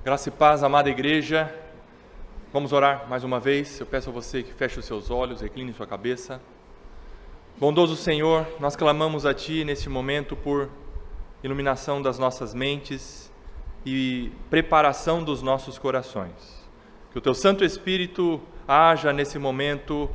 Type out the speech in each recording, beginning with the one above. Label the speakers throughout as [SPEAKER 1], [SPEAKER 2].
[SPEAKER 1] Graça e paz, amada igreja. Vamos orar mais uma vez. Eu peço a você que feche os seus olhos, recline sua cabeça. Bondoso Senhor, nós clamamos a Ti nesse momento por iluminação das nossas mentes e preparação dos nossos corações. Que o Teu Santo Espírito haja nesse momento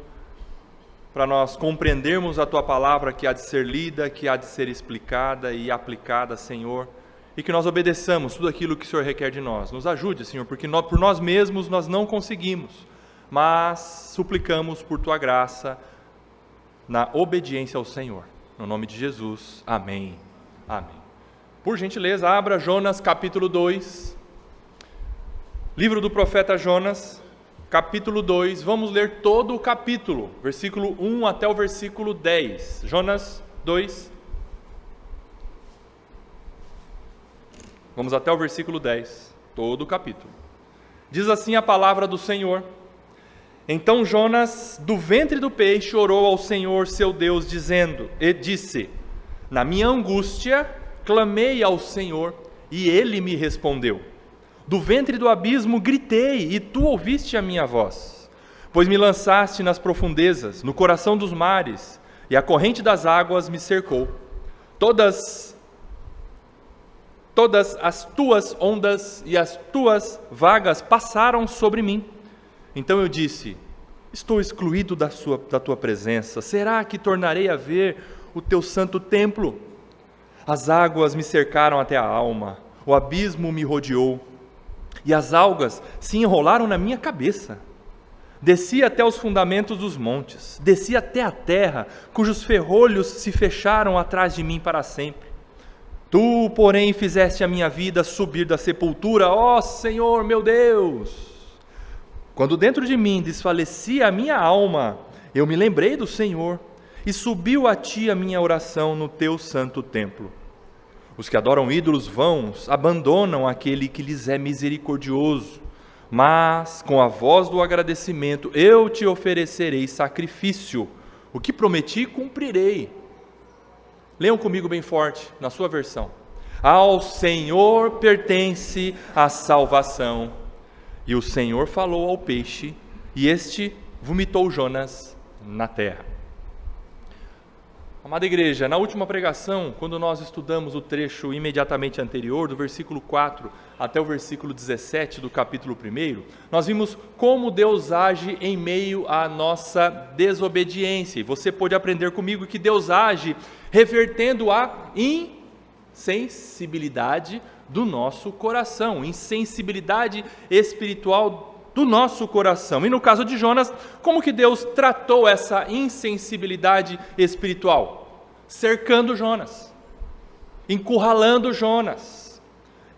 [SPEAKER 1] para nós compreendermos a Tua palavra que há de ser lida, que há de ser explicada e aplicada, Senhor, e que nós obedeçamos tudo aquilo que o Senhor requer de nós. Nos ajude, Senhor, porque por nós mesmos nós não conseguimos, mas suplicamos por Tua graça na obediência ao Senhor. No nome de Jesus, amém. Amém. Por gentileza, abra Jonas capítulo 2, livro do profeta Jonas, capítulo 2, vamos ler todo o capítulo, versículo 1 até o versículo 10. Jonas 2. Vamos até o versículo 10, todo o capítulo. Diz assim a palavra do Senhor: Então Jonas, do ventre do peixe, orou ao Senhor seu Deus, disse: Na minha angústia, clamei ao Senhor, e Ele me respondeu. Do ventre do abismo gritei, e Tu ouviste a minha voz. Pois me lançaste nas profundezas, no coração dos mares, e a corrente das águas me cercou. Todas as Tuas ondas e as Tuas vagas passaram sobre mim. Então eu disse: Estou excluído da Tua presença. Será que tornarei a ver o Teu santo templo? As águas me cercaram até a alma, o abismo me rodeou, e as algas se enrolaram na minha cabeça. Desci até os fundamentos dos montes, desci até a terra, cujos ferrolhos se fecharam atrás de mim para sempre. Tu, porém, fizeste a minha vida subir da sepultura, ó Senhor meu Deus! Quando dentro de mim desfalecia a minha alma, eu me lembrei do Senhor, e subiu a Ti a minha oração no Teu santo templo. Os que adoram ídolos vãos abandonam aquele que lhes é misericordioso, mas com a voz do agradecimento eu Te oferecerei sacrifício, o que prometi cumprirei. Leiam comigo bem forte, na sua versão. Ao Senhor pertence a salvação. E o Senhor falou ao peixe, e este vomitou Jonas na terra. Amada igreja, na última pregação, quando nós estudamos o trecho imediatamente anterior, do versículo 4 até o versículo 17 do capítulo 1, nós vimos como Deus age em meio à nossa desobediência. E você pôde aprender comigo que Deus age revertendo a insensibilidade do nosso coração, insensibilidade espiritual do nosso coração. E no caso de Jonas, como que Deus tratou essa insensibilidade espiritual? Cercando Jonas, encurralando Jonas,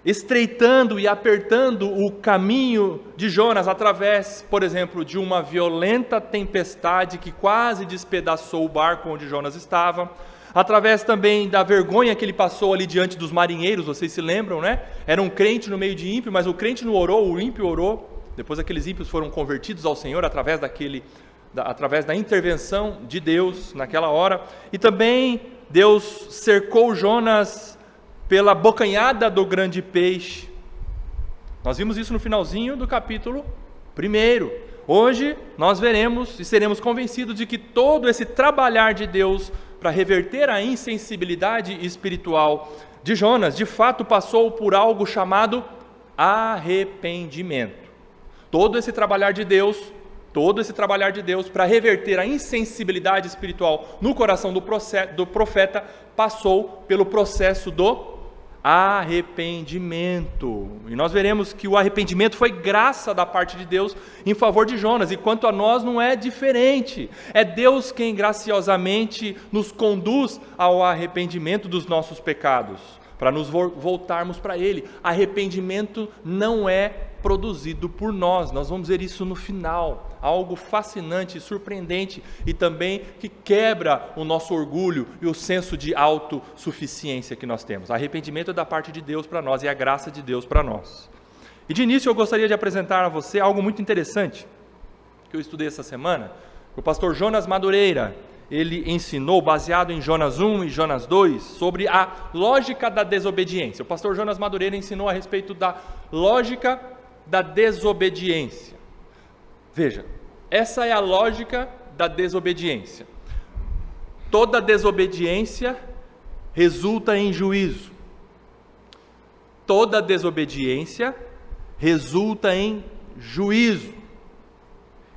[SPEAKER 1] estreitando e apertando o caminho de Jonas através, por exemplo, de uma violenta tempestade que quase despedaçou o barco onde Jonas estava, através também da vergonha que ele passou ali diante dos marinheiros. Vocês se lembram, né? Era um crente no meio de ímpio, mas o crente não orou, o ímpio orou. Depois aqueles ímpios foram convertidos ao Senhor através da intervenção de Deus naquela hora. E também Deus cercou Jonas pela bocanhada do grande peixe. Nós vimos isso no finalzinho do capítulo 1. Hoje nós veremos e seremos convencidos de que todo esse trabalhar de Deus para reverter a insensibilidade espiritual de Jonas, de fato passou por algo chamado arrependimento. Todo esse trabalhar de Deus para reverter a insensibilidade espiritual no coração do profeta passou pelo processo do arrependimento. E nós veremos que o arrependimento foi graça da parte de Deus em favor de Jonas, e quanto a nós não é diferente. É Deus quem graciosamente nos conduz ao arrependimento dos nossos pecados, para nos voltarmos para Ele. Arrependimento não é produzido por nós vamos ver isso no final, algo fascinante, surpreendente e também que quebra o nosso orgulho e o senso de autossuficiência que nós temos. Arrependimento é da parte de Deus para nós, e a graça de Deus para nós. E de início eu gostaria de apresentar a você algo muito interessante que eu estudei essa semana. O pastor Jonas Madureira, ele ensinou, baseado em Jonas 1 e Jonas 2, sobre a lógica da desobediência. O pastor Jonas Madureira ensinou a respeito da lógica da desobediência. Veja, essa é a lógica da desobediência. Toda desobediência resulta em juízo. Toda desobediência resulta em juízo.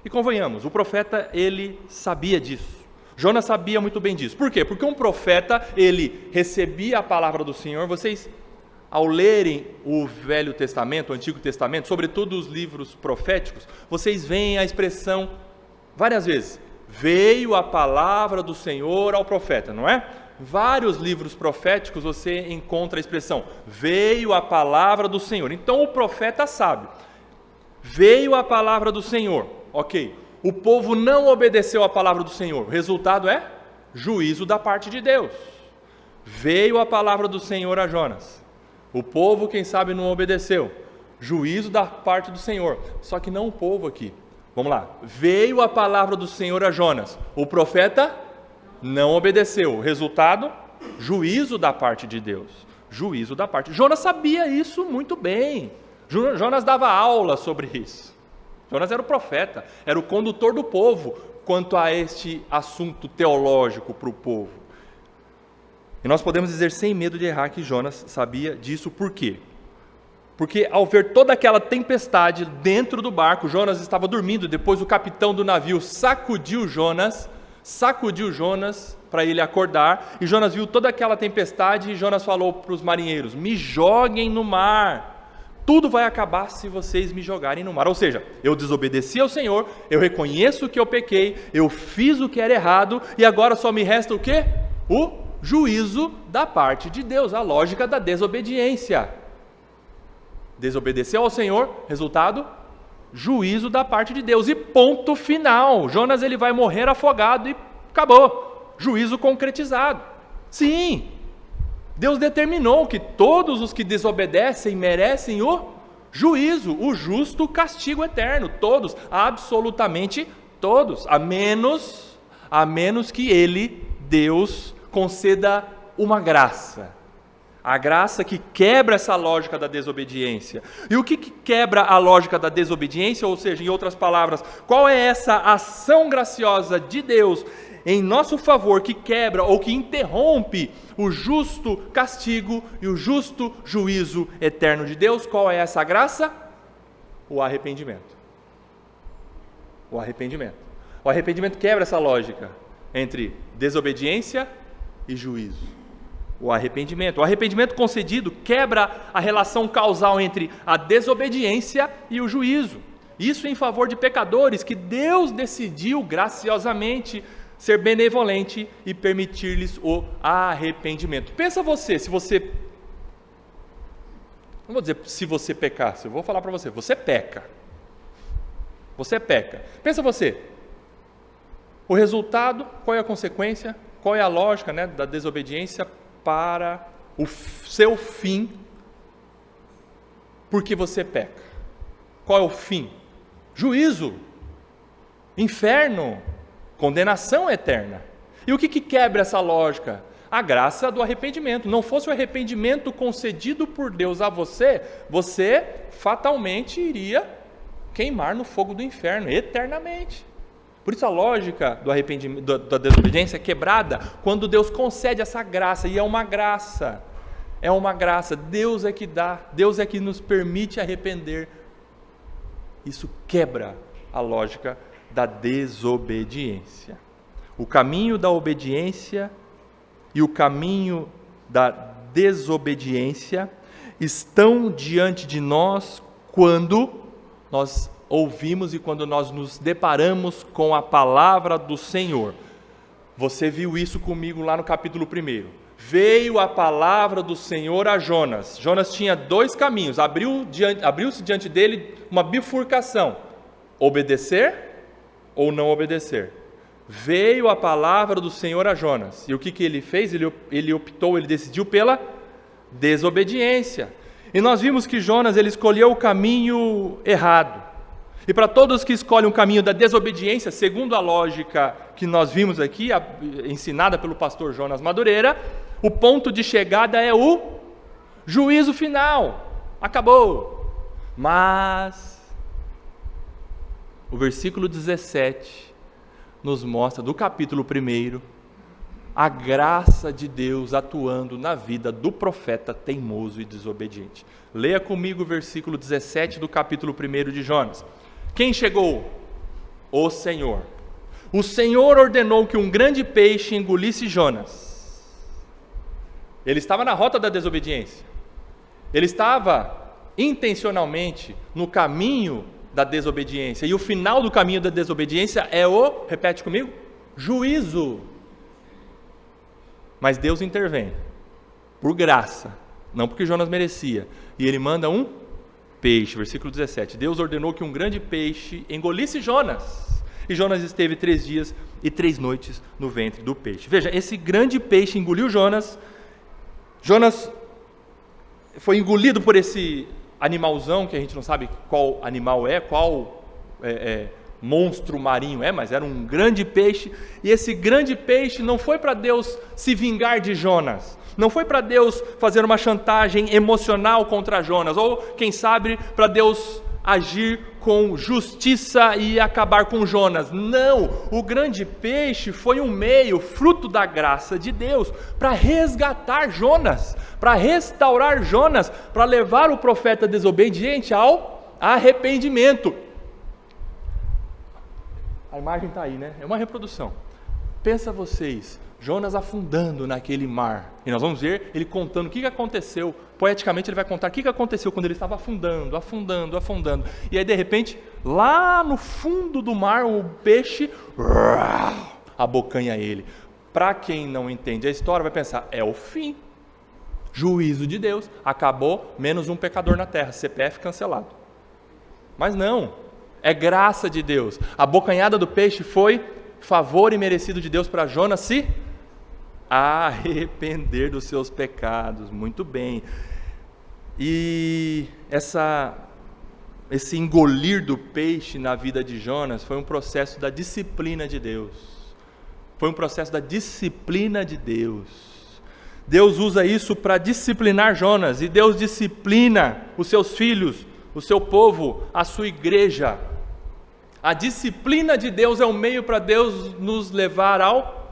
[SPEAKER 1] E convenhamos, o profeta, ele sabia disso. Jonas sabia muito bem disso. Por quê? Porque um profeta, ele recebia a palavra do Senhor. Vocês, ao lerem o Velho Testamento, o Antigo Testamento, sobretudo os livros proféticos, vocês veem a expressão várias vezes: veio a palavra do Senhor ao profeta, não é? Vários livros proféticos você encontra a expressão: veio a palavra do Senhor. Então o profeta sabe, veio a palavra do Senhor, ok. O povo não obedeceu a palavra do Senhor, o resultado é juízo da parte de Deus. Veio a palavra do Senhor a Jonas, o povo, quem sabe, não obedeceu, juízo da parte do Senhor. Só que não o povo aqui, vamos lá, veio a palavra do Senhor a Jonas, o profeta não obedeceu, o resultado, juízo da parte de Deus, juízo da parte. Jonas sabia isso muito bem, Jonas dava aula sobre isso. Jonas era o profeta, era o condutor do povo quanto a este assunto teológico para o povo. E nós podemos dizer sem medo de errar que Jonas sabia disso. Por quê? Porque ao ver toda aquela tempestade dentro do barco, Jonas estava dormindo, depois o capitão do navio sacudiu Jonas para ele acordar, e Jonas viu toda aquela tempestade, e Jonas falou para os marinheiros: me joguem no mar, tudo vai acabar se vocês me jogarem no mar. Ou seja, eu desobedeci ao Senhor, eu reconheço que eu pequei, eu fiz o que era errado, e agora só me resta o quê? O juízo da parte de Deus, a lógica da desobediência. Desobedeceu ao Senhor, resultado, juízo da parte de Deus, e ponto final. Jonas, ele vai morrer afogado e acabou, juízo concretizado. Sim, Deus determinou que todos os que desobedecem merecem o juízo, o justo castigo eterno, todos, absolutamente todos, a menos que ele, Deus, conceda uma graça, a graça que quebra essa lógica da desobediência. E o que quebra a lógica da desobediência? Ou seja, em outras palavras, qual é essa ação graciosa de Deus em nosso favor que quebra ou que interrompe o justo castigo e o justo juízo eterno de Deus? Qual é essa graça? O arrependimento. O arrependimento. O arrependimento quebra essa lógica entre desobediência e juízo. O arrependimento concedido quebra a relação causal entre a desobediência e o juízo. Isso em favor de pecadores que Deus decidiu graciosamente ser benevolente e permitir-lhes o arrependimento. Pensa você, se você, não vou dizer se você pecasse, eu vou falar para você, você peca. Você peca. Pensa você, o resultado, qual é a consequência, qual é a lógica, né, da desobediência para o seu fim, porque você peca. Qual é o fim? Juízo, inferno, condenação eterna. E o que quebra essa lógica? A graça do arrependimento. Não fosse o arrependimento concedido por Deus a você, você fatalmente iria queimar no fogo do inferno eternamente. Por isso a lógica do arrependimento, da desobediência é quebrada quando Deus concede essa graça, e é uma graça. É uma graça. Deus é que dá, Deus é que nos permite arrepender. Isso quebra a lógica da desobediência. O caminho da obediência e o caminho da desobediência estão diante de nós quando nós ouvimos e quando nós nos deparamos com a palavra do Senhor. Você viu isso comigo lá no capítulo 1. Veio a palavra do Senhor a Jonas. Jonas tinha dois caminhos, abriu-se diante dele uma bifurcação: obedecer ou não obedecer. Veio a palavra do Senhor a Jonas, e o que ele fez? Ele decidiu pela desobediência. E nós vimos que Jonas, ele escolheu o caminho errado. E para todos que escolhem o caminho da desobediência, segundo a lógica que nós vimos aqui, ensinada pelo pastor Jonas Madureira, o ponto de chegada é o juízo final. Acabou. Mas o versículo 17 nos mostra, do capítulo 1, a graça de Deus atuando na vida do profeta teimoso e desobediente. Leia comigo o versículo 17 do capítulo 1 de Jonas. Quem chegou? O Senhor. O Senhor ordenou que um grande peixe engolisse Jonas. Ele estava na rota da desobediência. Ele estava intencionalmente no caminho da desobediência. E o final do caminho da desobediência é repete comigo, juízo. Mas Deus intervém, por graça, não porque Jonas merecia. E ele manda um peixe, versículo 17. Deus ordenou que um grande peixe engolisse Jonas. E Jonas esteve 3 dias e 3 noites no ventre do peixe. Veja, esse grande peixe engoliu Jonas. Jonas foi engolido por esse animalzão, que a gente não sabe qual animal é, qual monstro marinho mas era um grande peixe. E esse grande peixe não foi para Deus se vingar de Jonas, não foi para Deus fazer uma chantagem emocional contra Jonas, ou quem sabe para Deus agir com justiça e acabar com Jonas. Não, o grande peixe foi um meio, fruto da graça de Deus, para resgatar Jonas, para restaurar Jonas, para levar o profeta desobediente ao arrependimento. A imagem está aí, né? É uma reprodução. Pensa vocês, Jonas afundando naquele mar. E nós vamos ver ele contando o que aconteceu. Poeticamente ele vai contar o que aconteceu quando ele estava afundando. E aí de repente, lá no fundo do mar, o peixe abocanha ele. Para quem não entende a história, vai pensar, é o fim. Juízo de Deus. Acabou, menos um pecador na terra. CPF cancelado. Mas não, é graça de Deus. A abocanhada do peixe foi favor imerecido de Deus para Jonas se arrepender dos seus pecados. Muito bem. E esse engolir do peixe na vida de Jonas foi um processo da disciplina de Deus. Foi um processo da disciplina de Deus. Deus usa isso para disciplinar Jonas, e Deus disciplina os seus filhos, o seu povo, a sua igreja. A disciplina de Deus é um meio para Deus nos levar ao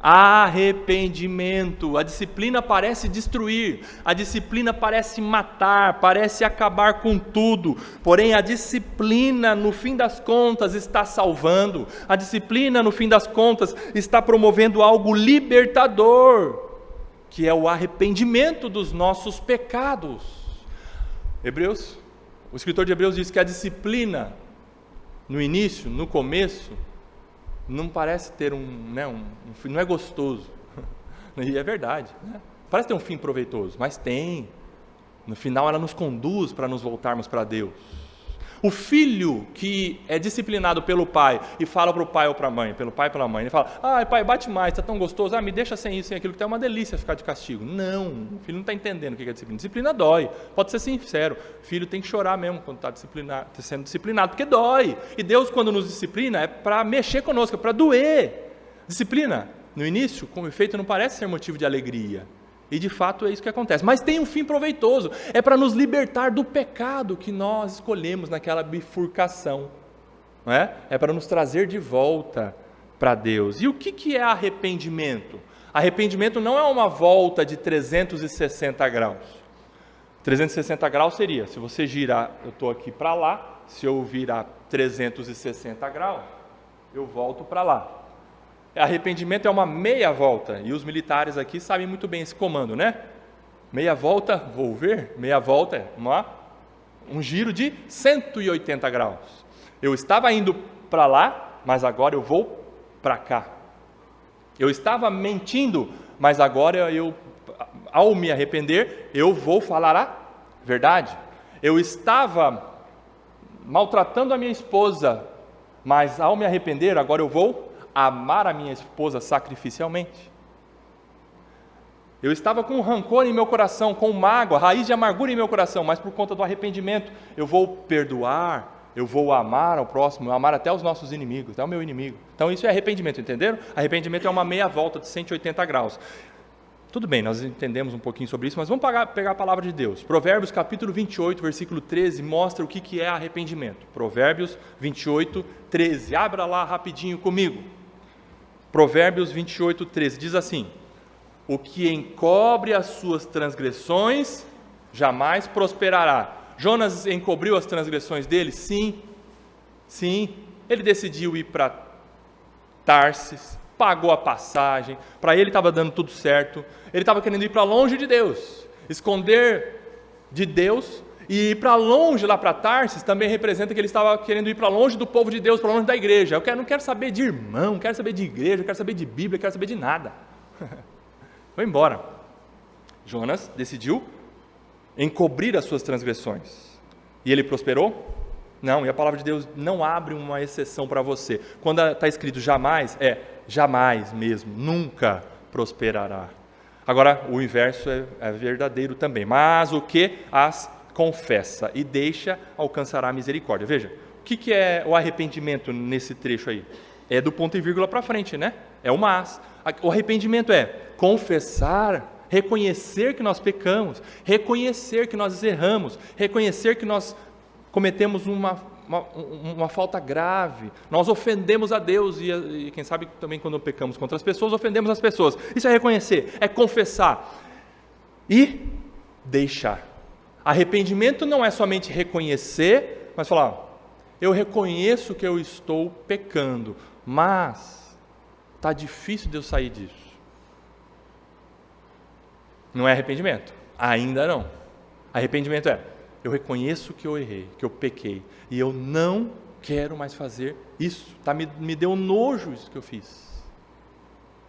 [SPEAKER 1] arrependimento. A disciplina parece destruir, a disciplina parece matar, parece acabar com tudo, porém a disciplina no fim das contas está salvando, a disciplina no fim das contas está promovendo algo libertador, que é o arrependimento dos nossos pecados. O escritor de Hebreus diz que a disciplina no início, no começo, não parece ter não é gostoso, e é verdade, né? Parece ter um fim proveitoso, mas tem. No final ela nos conduz para nos voltarmos para Deus. O filho que é disciplinado pelo pai e fala para o pai ou para a mãe, pelo pai e pela mãe, ele fala, pai, bate mais, está tão gostoso, me deixa sem isso, sem aquilo, que é uma delícia ficar de castigo. Não, o filho não está entendendo o que é disciplina. Disciplina dói, pode ser sincero, o filho tem que chorar mesmo quando está sendo disciplinado, porque dói. E Deus, quando nos disciplina, é para mexer conosco, é para doer. Disciplina, no início, como efeito, não parece ser motivo de alegria. E de fato é isso que acontece. Mas tem um fim proveitoso. É para nos libertar do pecado que nós escolhemos naquela bifurcação. Não é? É para nos trazer de volta para Deus. E o que é arrependimento? Arrependimento não é uma volta de 360 graus. 360 graus seria, se você girar, eu estou aqui para lá, se eu virar 360 graus, eu volto para lá. Arrependimento é uma meia volta, e os militares aqui sabem muito bem esse comando, né? Meia volta, vou ver, meia volta é um giro de 180 graus. Eu estava indo para lá, mas agora eu vou para cá. Eu estava mentindo, mas agora ao me arrepender, eu vou falar a verdade. Eu estava maltratando a minha esposa, mas ao me arrepender, agora eu vou amar a minha esposa sacrificialmente. Eu estava com rancor em meu coração, com mágoa, raiz de amargura em meu coração, mas por conta do arrependimento, eu vou perdoar, eu vou amar ao próximo, amar até os nossos inimigos, até o meu inimigo. Então isso é arrependimento, entenderam? Arrependimento é uma meia volta de 180 graus. Tudo bem, nós entendemos um pouquinho sobre isso, mas vamos pegar a palavra de Deus. Provérbios capítulo 28, versículo 13, mostra o que é arrependimento. Provérbios 28, 13. Abra lá rapidinho comigo. Provérbios 28, 13. Diz assim: o que encobre as suas transgressões jamais prosperará. Jonas encobriu as transgressões dele? Sim. Ele decidiu ir para Tarsis, pagou a passagem, para ele estava dando tudo certo, ele estava querendo ir para longe de Deus, esconder de Deus, e ir para longe lá para Tarsis também representa que ele estava querendo ir para longe do povo de Deus, para longe da igreja. Não quero saber de irmão, não quero saber de igreja, não quero saber de Bíblia, não quero saber de nada. Foi embora. Jonas decidiu encobrir as suas transgressões. E ele prosperou? Não, e a palavra de Deus não abre uma exceção para você. Quando está escrito jamais, jamais mesmo, nunca prosperará. Agora, o inverso é verdadeiro também. Mas o que as confessa e deixa, alcançará a misericórdia. Veja, o que é o arrependimento nesse trecho aí? É do ponto e vírgula para frente, né? É o mas. O arrependimento é confessar, reconhecer que nós pecamos, reconhecer que nós erramos, reconhecer que nós cometemos uma falta grave, nós ofendemos a Deus e quem sabe também quando pecamos contra as pessoas, ofendemos as pessoas. Isso é reconhecer, é confessar e deixar. Arrependimento não é somente reconhecer, mas falar, eu reconheço que eu estou pecando, mas está difícil de eu sair disso. Não é arrependimento? Ainda não. Arrependimento é, eu reconheço que eu errei, que eu pequei, e eu não quero mais fazer isso. Me deu nojo isso que eu fiz.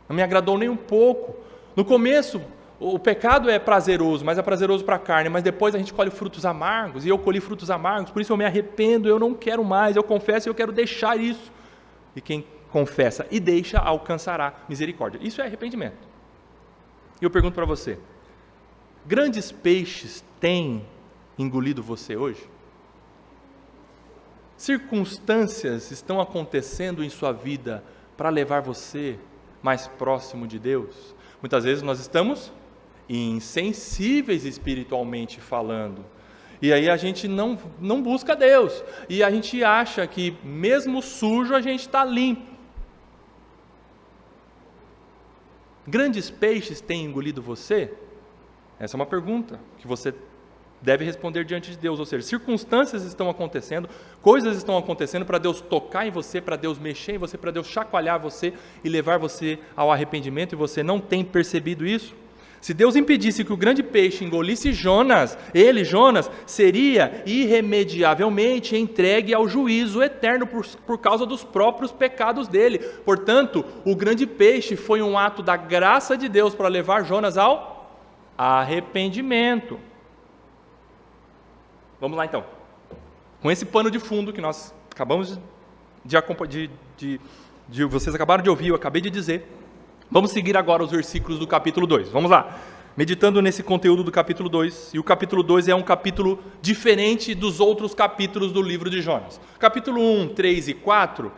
[SPEAKER 1] Não me agradou nem um pouco. No começo, o pecado é prazeroso, mas é prazeroso para a carne, mas depois a gente colhe frutos amargos, e eu colhi frutos amargos, por isso eu me arrependo, eu não quero mais, eu confesso e eu quero deixar isso. E quem confessa e deixa, alcançará misericórdia. Isso é arrependimento. E eu pergunto para você, grandes peixes têm engolido você hoje? Circunstâncias estão acontecendo em sua vida para levar você mais próximo de Deus? Muitas vezes nós estamos insensíveis espiritualmente falando, e aí a gente não busca Deus, e a gente acha que mesmo sujo a gente está limpo. Grandes peixes têm engolido você? Essa é uma pergunta que você deve responder diante de Deus, ou seja, circunstâncias estão acontecendo, coisas estão acontecendo para Deus tocar em você, para Deus mexer em você, para Deus chacoalhar você e levar você ao arrependimento, e você não tem percebido isso? Se Deus impedisse que o grande peixe engolisse Jonas, Jonas, seria irremediavelmente entregue ao juízo eterno por causa dos próprios pecados dele. Portanto, o grande peixe foi um ato da graça de Deus para levar Jonas ao arrependimento. Vamos lá então. Com esse pano de fundo que nós acabamos vocês acabaram de ouvir, eu acabei de dizer, vamos seguir agora os versículos do capítulo 2. Vamos lá. Meditando nesse conteúdo do capítulo 2, e o capítulo 2 é um capítulo diferente dos outros capítulos do livro de Jonas. Capítulo 1, 3 e 4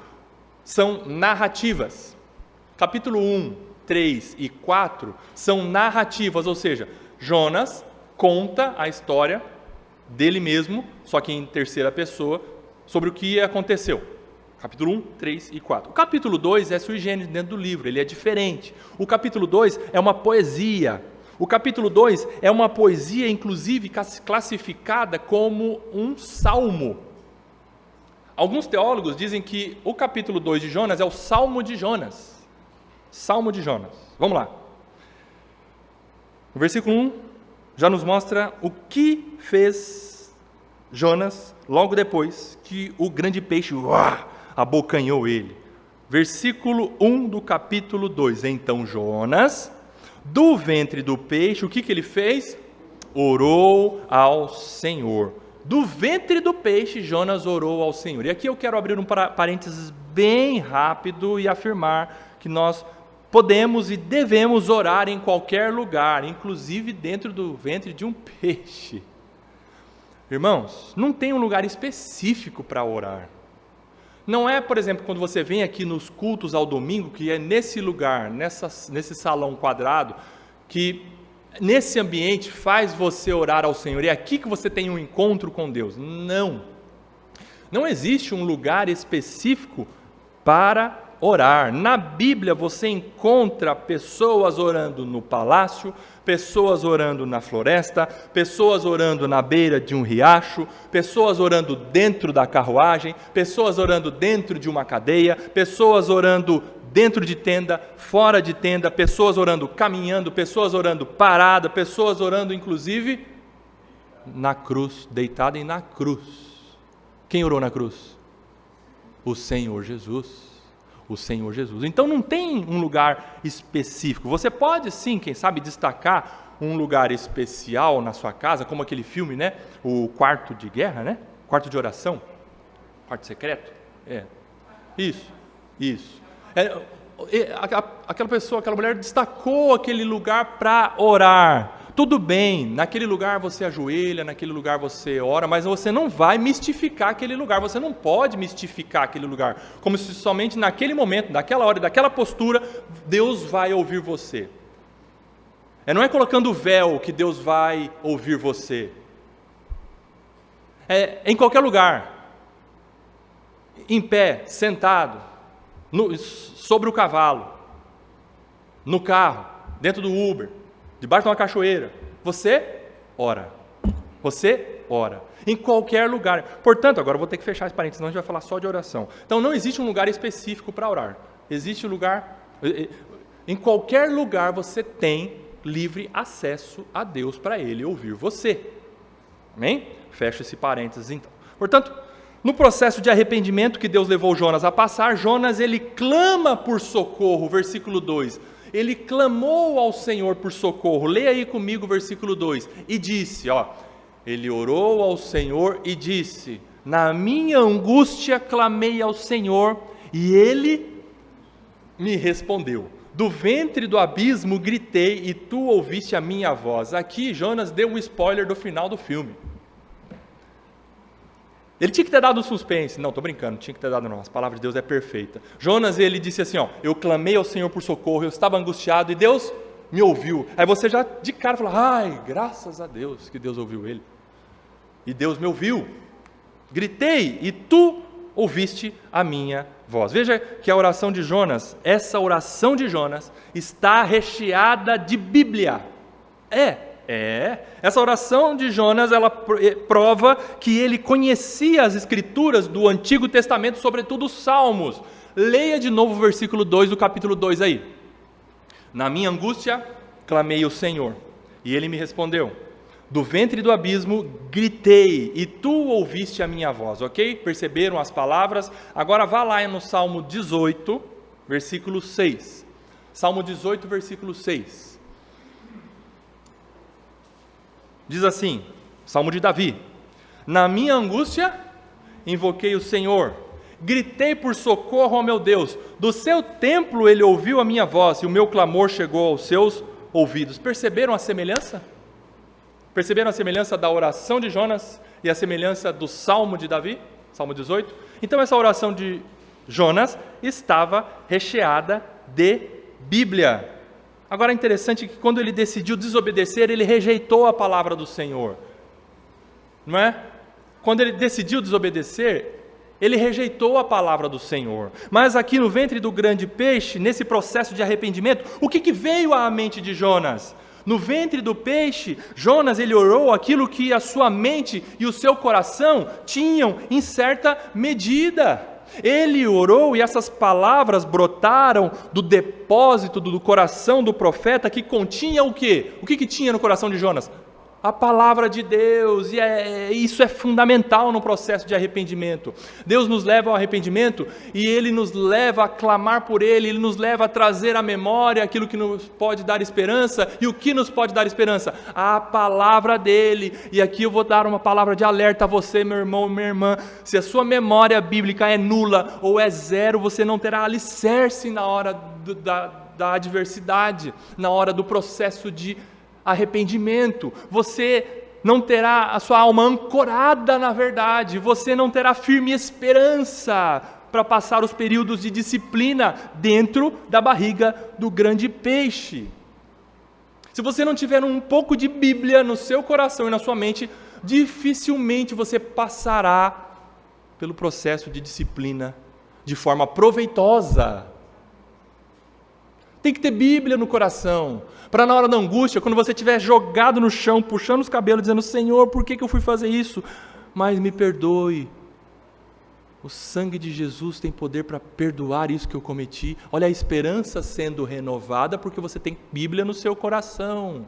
[SPEAKER 1] são narrativas. Capítulo 1, 3 e 4 são narrativas, ou seja, Jonas conta a história dele mesmo, só que em terceira pessoa, sobre o que aconteceu. Capítulo 1, 3 e 4. O capítulo 2 é sui generis dentro do livro, ele é diferente. O capítulo 2 é uma poesia. O capítulo 2 é uma poesia, inclusive, classificada como um salmo. Alguns teólogos dizem que o capítulo 2 de Jonas é o Salmo de Jonas. Salmo de Jonas. Vamos lá. O versículo 1 já nos mostra o que fez Jonas logo depois que o grande peixe abocanhou ele. Versículo 1 do capítulo 2. Então Jonas, do ventre do peixe, o que ele fez? Orou ao Senhor. Do ventre do peixe, Jonas orou ao Senhor. E aqui eu quero abrir um parênteses bem rápido e afirmar que nós podemos e devemos orar em qualquer lugar, inclusive dentro do ventre de um peixe. Irmãos, não tem um lugar específico para orar. Não é, por exemplo, quando você vem aqui nos cultos ao domingo, que é nesse lugar, nesse salão quadrado, que nesse ambiente faz você orar ao Senhor. É aqui que você tem um encontro com Deus. Não. Não existe um lugar específico para orar. Na Bíblia você encontra pessoas orando no palácio, pessoas orando na floresta, pessoas orando na beira de um riacho, pessoas orando dentro da carruagem, pessoas orando dentro de uma cadeia, pessoas orando dentro de tenda, fora de tenda, pessoas orando caminhando, pessoas orando parada, pessoas orando inclusive na cruz, deitada e na cruz. Quem orou na cruz? O Senhor Jesus. O Senhor Jesus. Então não tem um lugar específico. Você pode sim, quem sabe, destacar um lugar especial na sua casa, como aquele filme, né? O Quarto de Guerra, né? Quarto de Oração, Quarto Secreto. Isso. Aquela pessoa, aquela mulher destacou aquele lugar para orar. Tudo bem, naquele lugar você ajoelha, naquele lugar você ora, mas você não vai mistificar aquele lugar, você não pode mistificar aquele lugar, como se somente naquele momento, naquela hora, daquela postura, Deus vai ouvir você. Não é colocando o véu que Deus vai ouvir você. É em qualquer lugar, em pé, sentado, sobre o cavalo, no carro, dentro do Uber, debaixo de uma cachoeira, você ora. Em qualquer lugar. Portanto, agora eu vou ter que fechar esse parênteses, senão a gente vai falar só de oração. Então não existe um lugar específico para orar. Existe um lugar, em qualquer lugar você tem livre acesso a Deus para Ele ouvir você. Amém? Fecha esse parênteses então. Portanto, no processo de arrependimento que Deus levou Jonas a passar, Jonas ele clama por socorro, versículo 2. Ele clamou ao Senhor por socorro. Leia aí comigo o versículo 2. E disse, ele orou ao Senhor e disse, na minha angústia clamei ao Senhor e Ele me respondeu. Do ventre do abismo gritei e tu ouviste a minha voz. Aqui Jonas deu um spoiler do final do filme. Ele tinha que ter dado um suspense. Não, estou brincando, tinha que ter dado não. As palavras de Deus é perfeita. Jonas, ele disse assim, eu clamei ao Senhor por socorro, eu estava angustiado e Deus me ouviu. Aí você já de cara fala, graças a Deus que Deus ouviu ele. E Deus me ouviu. Gritei e tu ouviste a minha voz. Veja que a oração de Jonas, essa oração de Jonas está recheada de Bíblia. Essa oração de Jonas, ela prova que ele conhecia as escrituras do Antigo Testamento, sobretudo os Salmos. Leia de novo o versículo 2 do capítulo 2 aí. Na minha angústia, clamei ao Senhor, e Ele me respondeu. Do ventre do abismo, gritei, e tu ouviste a minha voz, ok? Perceberam as palavras? Agora vá lá no Salmo 18, versículo 6. Salmo 18, versículo 6. Diz assim, Salmo de Davi, na minha angústia, invoquei o Senhor, gritei por socorro ao meu Deus, do seu templo ele ouviu a minha voz, e o meu clamor chegou aos seus ouvidos. Perceberam a semelhança? Perceberam a semelhança da oração de Jonas e a semelhança do Salmo de Davi? Salmo 18. Então essa oração de Jonas estava recheada de Bíblia. Agora é interessante que quando ele decidiu desobedecer, ele rejeitou a palavra do Senhor. Não é? Quando ele decidiu desobedecer, ele rejeitou a palavra do Senhor. Mas aqui no ventre do grande peixe, nesse processo de arrependimento, o que veio à mente de Jonas? No ventre do peixe, Jonas ele orou aquilo que a sua mente e o seu coração tinham em certa medida. Ele orou e essas palavras brotaram do depósito do coração do profeta que continha o quê? O que tinha no coração de Jonas? A palavra de Deus, e isso é fundamental no processo de arrependimento. Deus nos leva ao arrependimento e Ele nos leva a clamar por Ele nos leva a trazer à memória aquilo que nos pode dar esperança. E o que nos pode dar esperança? A palavra dEle. E aqui eu vou dar uma palavra de alerta a você, meu irmão, minha irmã. Se a sua memória bíblica é nula ou é zero, você não terá alicerce na hora da adversidade, na hora do processo de arrependimento. Você não terá a sua alma ancorada na verdade, você não terá firme esperança para passar os períodos de disciplina dentro da barriga do grande peixe. Se você não tiver um pouco de Bíblia no seu coração e na sua mente, dificilmente você passará pelo processo de disciplina de forma proveitosa. Tem que ter Bíblia no coração, para na hora da angústia, quando você estiver jogado no chão, puxando os cabelos, dizendo: Senhor, por que eu fui fazer isso? Mas me perdoe. O sangue de Jesus tem poder para perdoar isso que eu cometi. Olha a esperança sendo renovada, porque você tem Bíblia no seu coração.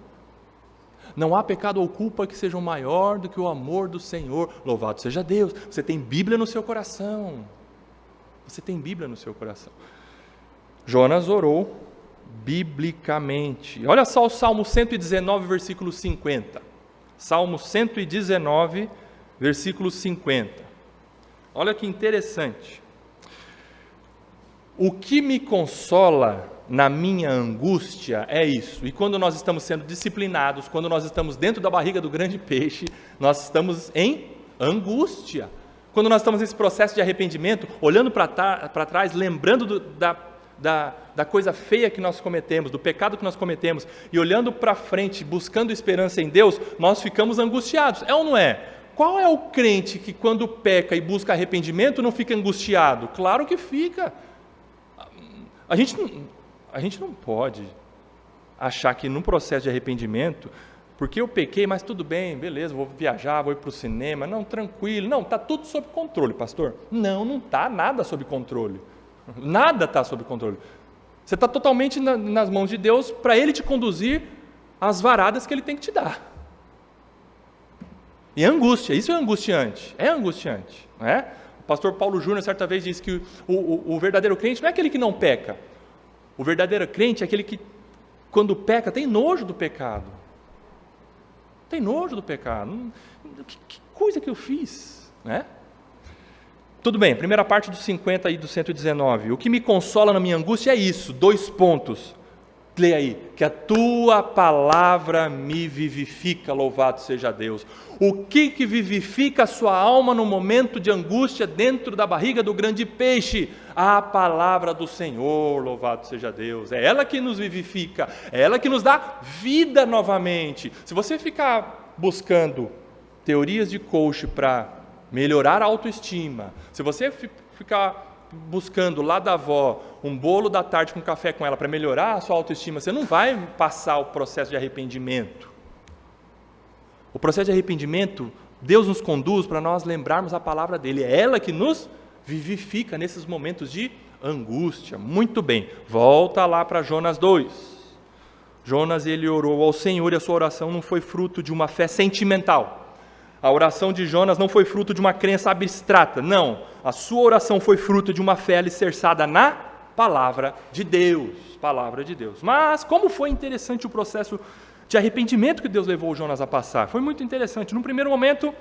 [SPEAKER 1] Não há pecado ou culpa que sejam maior do que o amor do Senhor. Louvado seja Deus. Você tem Bíblia no seu coração. Você tem Bíblia no seu coração. Jonas orou biblicamente. Olha só o Salmo 119, versículo 50. Salmo 119, versículo 50. Olha que interessante. O que me consola na minha angústia é isso. E quando nós estamos sendo disciplinados, quando nós estamos dentro da barriga do grande peixe, nós estamos em angústia. Quando nós estamos nesse processo de arrependimento, olhando para trás, lembrando da coisa feia que nós cometemos, do pecado que nós cometemos, e olhando para frente, buscando esperança em Deus, nós ficamos angustiados. É ou não é? Qual é o crente que quando peca e busca arrependimento não fica angustiado? Claro que fica. A gente não pode achar que num processo de arrependimento, porque eu pequei, mas tudo bem, beleza, vou viajar, vou ir para o cinema, não, tranquilo, não, está tudo sob controle, pastor. Não está nada sob controle. Nada está sob controle. Você está totalmente nas mãos de Deus para Ele te conduzir às varadas que Ele tem que te dar. E angústia, isso é angustiante, não é? O pastor Paulo Júnior certa vez disse que o verdadeiro crente não é aquele que não peca. O verdadeiro crente é aquele que, quando peca, tem nojo do pecado. Tem nojo do pecado. Que coisa que eu fiz, né? Tudo bem, primeira parte do 50 e do 119. O que me consola na minha angústia é isso, 2 pontos. Leia aí, que a tua palavra me vivifica, louvado seja Deus. O que vivifica a sua alma no momento de angústia dentro da barriga do grande peixe? A palavra do Senhor, louvado seja Deus. É ela que nos vivifica, é ela que nos dá vida novamente. Se você ficar buscando teorias de coach para melhorar a autoestima, se você ficar buscando lá da avó um bolo da tarde com café com ela para melhorar a sua autoestima, você não vai passar o processo de arrependimento. O processo de arrependimento, Deus nos conduz para nós lembrarmos a palavra dele, é ela que nos vivifica nesses momentos de angústia. Muito bem, volta lá para Jonas 2. Jonas, ele orou ao Senhor e a sua oração não foi fruto de uma fé sentimental. A oração de Jonas não foi fruto de uma crença abstrata, não. A sua oração foi fruto de uma fé alicerçada na palavra de Deus. Palavra de Deus. Mas como foi interessante o processo de arrependimento que Deus levou Jonas a passar? Foi muito interessante. No primeiro momento,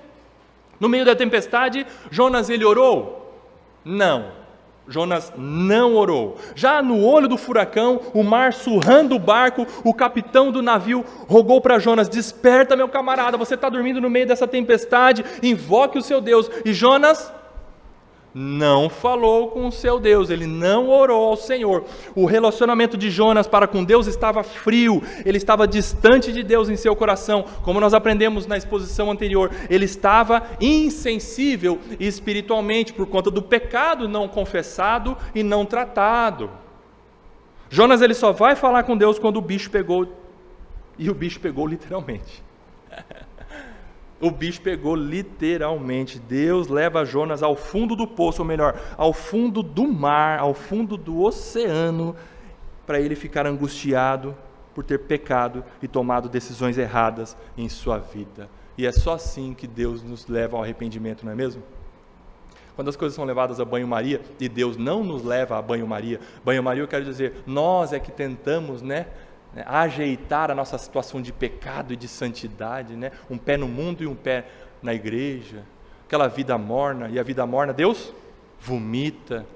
[SPEAKER 1] no meio da tempestade, Jonas ele orou? Não. Jonas não orou. Já no olho do furacão, o mar surrando o barco, o capitão do navio rogou para Jonas: desperta, meu camarada, você está dormindo no meio dessa tempestade, invoque o seu Deus. E Jonas não falou com o seu Deus, ele não orou ao Senhor. O relacionamento de Jonas para com Deus estava frio, ele estava distante de Deus em seu coração, como nós aprendemos na exposição anterior. Ele estava insensível espiritualmente por conta do pecado não confessado e não tratado. Jonas ele só vai falar com Deus quando o bicho pegou, e o bicho pegou literalmente. O bicho pegou literalmente. Deus leva Jonas ao fundo do poço, ou melhor, ao fundo do mar, ao fundo do oceano, para ele ficar angustiado por ter pecado e tomado decisões erradas em sua vida. E é só assim que Deus nos leva ao arrependimento, não é mesmo? Quando as coisas são levadas a banho-maria, e Deus não nos leva a banho-maria, eu quero dizer, nós é que tentamos, ajeitar a nossa situação de pecado e de santidade, um pé no mundo e um pé na igreja, aquela vida morna, e a vida morna Deus vomita.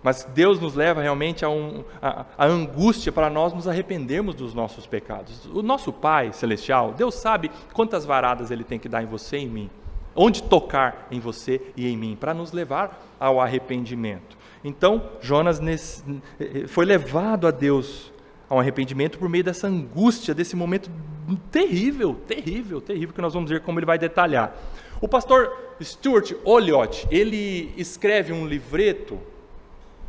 [SPEAKER 1] Mas Deus nos leva realmente a angústia para nós nos arrependermos dos nossos pecados. O nosso Pai Celestial, Deus sabe quantas varadas Ele tem que dar em você e em mim, onde tocar em você e em mim, para nos levar ao arrependimento. Então, Jonas foi levado a Deus ao arrependimento por meio dessa angústia, desse momento terrível, terrível, terrível, que nós vamos ver como ele vai detalhar. O pastor Stuart Olyott, ele escreve um livreto.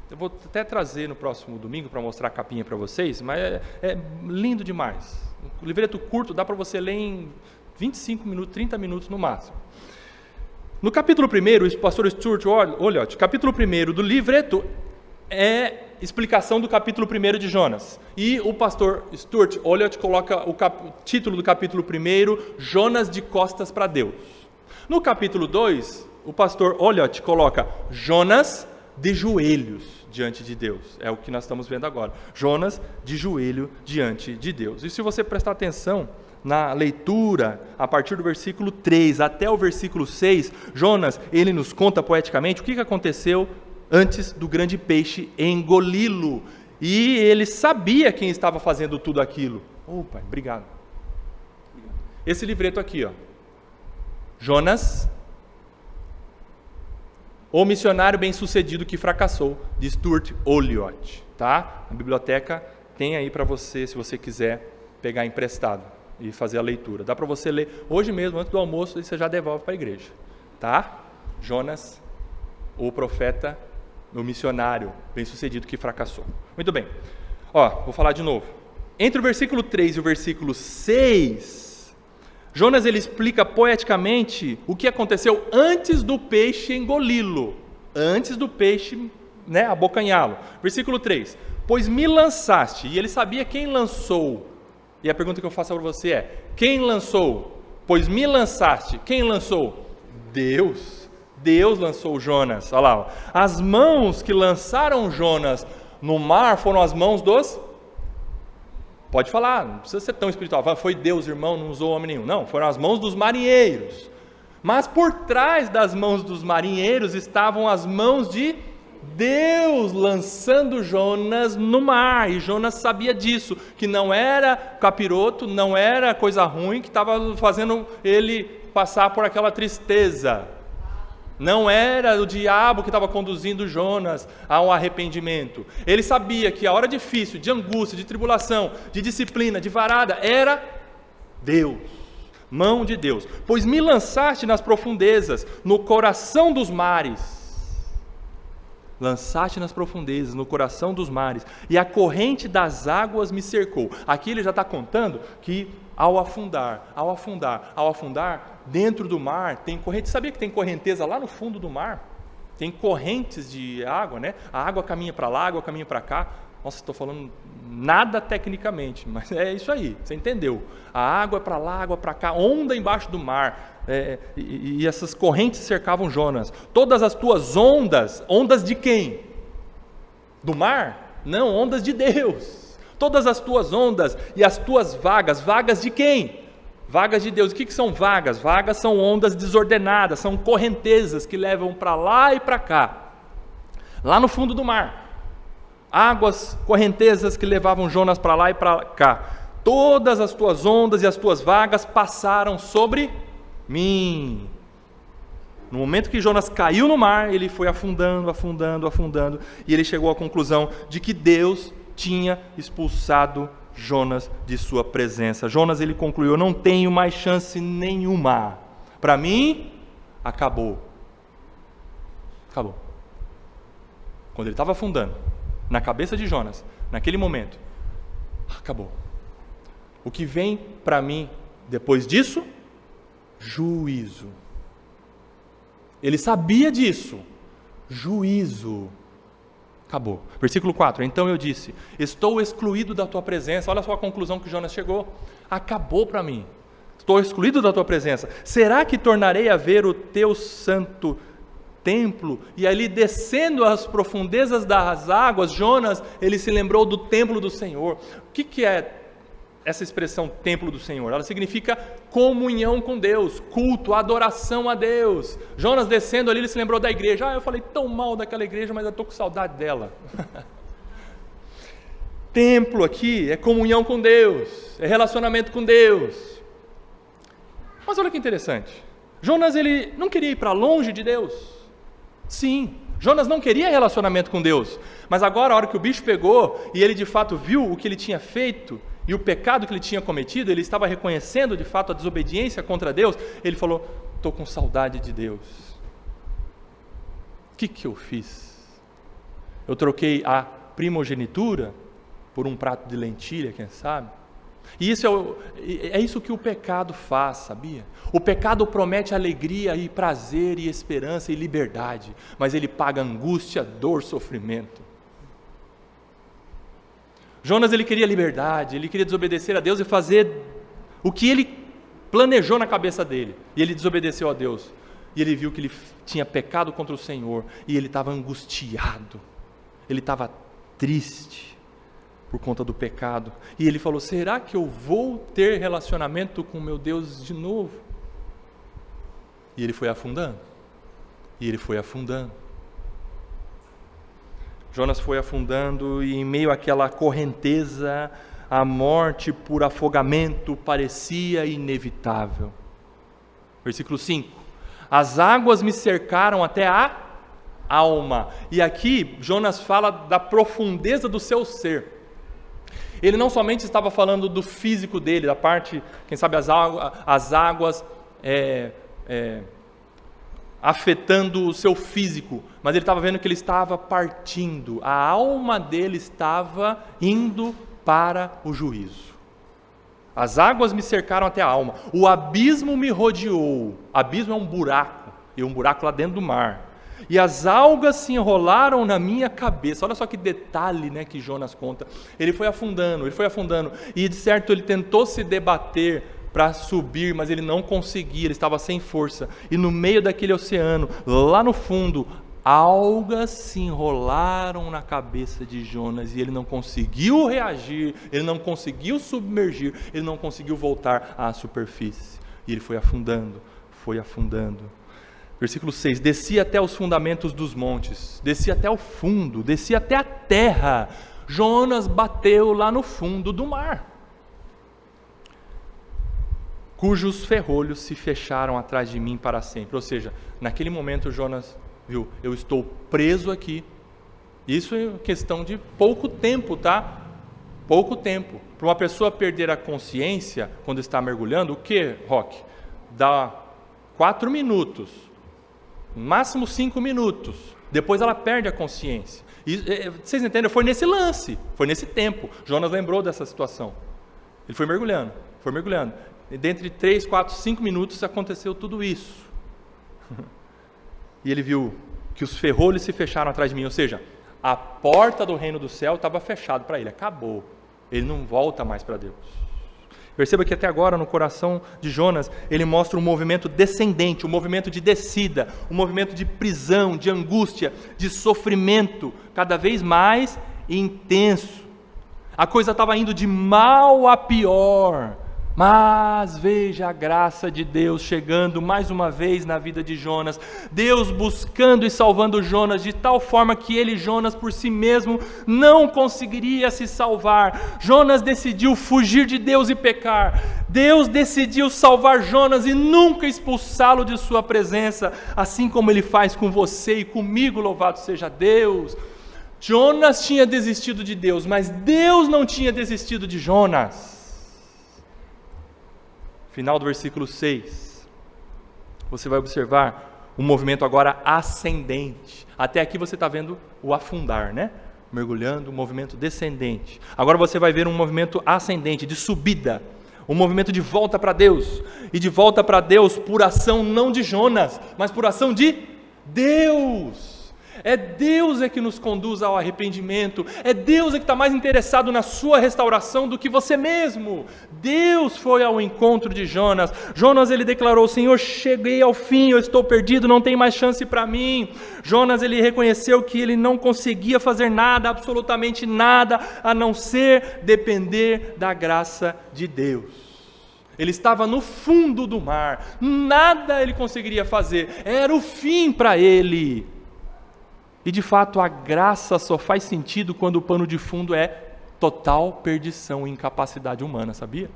[SPEAKER 1] Eu vou até trazer no próximo domingo para mostrar a capinha para vocês, mas é lindo demais. Um livreto curto, dá para você ler em 25 minutos, 30 minutos no máximo. No capítulo 1, o pastor Stuart Olyott, capítulo 1 do livreto é explicação do capítulo 1 de Jonas. E o pastor Stuart Olyott coloca o título do capítulo 1, Jonas de costas para Deus. No capítulo 2, o pastor Olyott coloca Jonas de joelhos diante de Deus. É o que nós estamos vendo agora. Jonas de joelho diante de Deus. E se você prestar atenção na leitura, a partir do versículo 3 até o versículo 6, Jonas, ele nos conta poeticamente o que aconteceu antes do grande peixe engoli-lo. E ele sabia quem estava fazendo tudo aquilo. Pai, obrigado. Esse livreto aqui, ó. Jonas, o missionário bem-sucedido que fracassou, de Stuart Olyott, tá? A biblioteca tem aí para você, se você quiser pegar emprestado e fazer a leitura. Dá para você ler hoje mesmo, antes do almoço, e você já devolve para a igreja, tá? Jonas, o profeta, o missionário bem-sucedido que fracassou. Muito bem. Vou falar de novo. Entre o versículo 3 e o versículo 6, Jonas ele explica poeticamente o que aconteceu antes do peixe engoli-lo, antes do peixe abocanhá-lo. Versículo 3, pois me lançaste, e ele sabia quem lançou, e a pergunta que eu faço para você é, quem lançou? Pois me lançaste, quem lançou? Deus lançou Jonas, olha lá, as mãos que lançaram Jonas no mar foram as mãos dos... Pode falar, não precisa ser tão espiritual. Foi Deus, irmão, não usou homem nenhum. Não, foram as mãos dos marinheiros. Mas por trás das mãos dos marinheiros estavam as mãos de Deus lançando Jonas no mar. E Jonas sabia disso, que não era capiroto, não era coisa ruim que estava fazendo ele passar por aquela tristeza. Não era o diabo que estava conduzindo Jonas ao arrependimento. Ele sabia que a hora difícil, de angústia, de tribulação, de disciplina, de varada, era Deus, mão de Deus. Pois me lançaste nas profundezas, no coração dos mares. Lançaste nas profundezas, no coração dos mares, e a corrente das águas me cercou. Aqui ele já está contando que ao afundar, dentro do mar tem corrente. Sabia que tem correnteza lá no fundo do mar? Tem correntes de água, né? A água caminha para lá, a água caminha para cá. Nossa, estou falando nada tecnicamente, mas é isso aí, você entendeu. A água é para lá, água para cá, onda embaixo do mar. E essas correntes cercavam Jonas. Todas as tuas ondas de quem? Do mar? Não, ondas de Deus. Todas as tuas ondas e as tuas vagas de quem? Vagas de Deus. O que são vagas? Vagas são ondas desordenadas, são correntezas que levam para lá e para cá. Lá no fundo do mar. Águas, correntezas que levavam Jonas para lá e para cá. Todas as tuas ondas e as tuas vagas passaram sobre mim. No momento que Jonas caiu no mar, ele foi afundando, e ele chegou à conclusão de que Deus tinha expulsado Jonas de sua presença. Jonas, ele concluiu: eu não tenho mais chance nenhuma. Para mim, acabou. Quando ele estava afundando, na cabeça de Jonas, naquele momento, acabou. O que vem para mim depois disso? Juízo. Ele sabia disso. Juízo. Acabou. Versículo 4. Então eu disse: estou excluído da tua presença. Olha só a conclusão que Jonas chegou. Acabou para mim. Estou excluído da tua presença. Será que tornarei a ver o teu santo templo? E ali, descendo às profundezas das águas, Jonas, ele se lembrou do templo do Senhor. O que é essa expressão templo do Senhor? Ela significa comunhão com Deus, culto, adoração a Deus. Jonas descendo ali, ele se lembrou da igreja. Eu falei tão mal daquela igreja, mas eu estou com saudade dela. Templo aqui é comunhão com Deus, é relacionamento com Deus. Mas olha que interessante, Jonas ele não queria ir para longe de Deus. Sim, Jonas não queria relacionamento com Deus, mas agora a hora que o bicho pegou e ele de fato viu o que ele tinha feito e o pecado que ele tinha cometido, ele estava reconhecendo de fato a desobediência contra Deus, ele falou, estou com saudade de Deus. O que eu fiz? Eu troquei a primogenitura por um prato de lentilha, quem sabe? E isso é isso que o pecado faz, sabia? O pecado promete alegria e prazer e esperança e liberdade, mas ele paga angústia, dor, sofrimento. Jonas ele queria liberdade, ele queria desobedecer a Deus e fazer o que ele planejou na cabeça dele. E ele desobedeceu a Deus. E ele viu que ele tinha pecado contra o Senhor e ele estava angustiado, ele estava triste por conta do pecado, e ele falou, será que eu vou ter relacionamento com meu Deus de novo? E ele foi afundando, e ele foi afundando. Jonas foi afundando, e em meio àquela correnteza, a morte por afogamento parecia inevitável. Versículo 5, as águas me cercaram até a alma, e aqui Jonas fala da profundeza do seu ser. Ele não somente estava falando do físico dele, da parte, quem sabe as águas afetando o seu físico, mas ele estava vendo que ele estava partindo, a alma dele estava indo para o juízo. As águas me cercaram até a alma, o abismo me rodeou. Abismo é um buraco, e um buraco lá dentro do mar. E as algas se enrolaram na minha cabeça. Olha só que detalhe, né, que Jonas conta. Ele foi afundando, e de certo ele tentou se debater para subir, mas ele não conseguia, ele estava sem força. E no meio daquele oceano, lá no fundo, algas se enrolaram na cabeça de Jonas, e ele não conseguiu reagir, ele não conseguiu submergir, ele não conseguiu voltar à superfície. E ele foi afundando, foi afundando. Versículo 6, desci até os fundamentos dos montes, desci até o fundo, desci até a terra. Jonas bateu lá no fundo do mar, cujos ferrolhos se fecharam atrás de mim para sempre. Ou seja, naquele momento Jonas viu, eu estou preso aqui. Isso é questão de pouco tempo, tá? Pouco tempo. Para uma pessoa perder a consciência quando está mergulhando, o que, Roque? Dá 4 minutos. Máximo 5 minutos, depois ela perde a consciência. E, vocês entendem? Foi nesse lance, foi nesse tempo. Jonas lembrou dessa situação. Ele foi mergulhando. E dentre 3, 4, 5 minutos aconteceu tudo isso. E ele viu que os ferrolhos se fecharam atrás de mim, ou seja, a porta do reino do céu estava fechada para ele, acabou. Ele não volta mais para Deus. Perceba que até agora no coração de Jonas, ele mostra um movimento descendente, um movimento de descida, um movimento de prisão, de angústia, de sofrimento, cada vez mais intenso. A coisa estava indo de mal a pior, mas veja a graça de Deus chegando mais uma vez na vida de Jonas, Deus buscando e salvando Jonas de tal forma que ele, Jonas, por si mesmo, não conseguiria se salvar. Jonas decidiu fugir de Deus e pecar. Deus decidiu salvar Jonas e nunca expulsá-lo de sua presença, assim como ele faz com você e comigo, louvado seja Deus. Jonas tinha desistido de Deus, mas Deus não tinha desistido de Jonas. Final do versículo 6, você vai observar um movimento agora ascendente. Até aqui você está vendo o afundar, né? Mergulhando, um movimento descendente. Agora você vai ver um movimento ascendente, de subida, um movimento de volta para Deus. E de volta para Deus por ação não de Jonas, mas por ação de Deus. É Deus que nos conduz ao arrependimento. É Deus que está mais interessado na sua restauração do que você mesmo. Deus foi ao encontro de Jonas. Jonas, ele declarou: Senhor, cheguei ao fim, eu estou perdido, não tem mais chance para mim. Jonas, ele reconheceu que ele não conseguia fazer nada, absolutamente nada, a não ser depender da graça de Deus. Ele estava no fundo do mar, nada ele conseguiria fazer, era o fim para ele. E de fato a graça só faz sentido quando o pano de fundo é total perdição e incapacidade humana, sabia?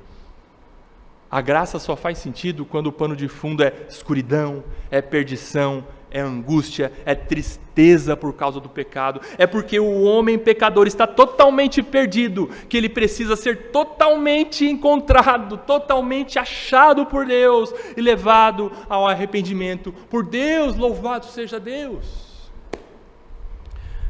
[SPEAKER 1] A graça só faz sentido quando o pano de fundo é escuridão, é perdição, é angústia, é tristeza por causa do pecado. É porque o homem pecador está totalmente perdido, que ele precisa ser totalmente encontrado, totalmente achado por Deus e levado ao arrependimento. Por Deus, louvado seja Deus!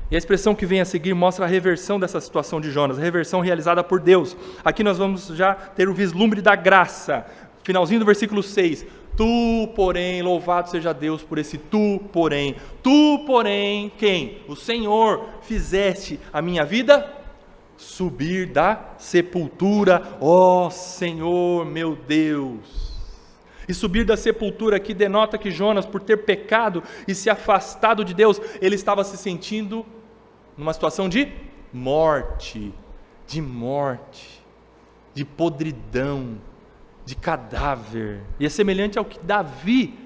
[SPEAKER 1] E a expressão que vem a seguir mostra a reversão dessa situação de Jonas, a reversão realizada por Deus. Aqui nós vamos já ter o vislumbre da graça. Finalzinho do versículo 6. Tu, porém, louvado seja Deus por esse tu, porém. Tu, porém, quem? O Senhor, fizeste a minha vida subir da sepultura, ó Senhor, meu Deus. E subir da sepultura aqui denota que Jonas, por ter pecado e se afastado de Deus, ele estava se sentindo numa situação de morte, de podridão, de cadáver. E é semelhante ao que Davi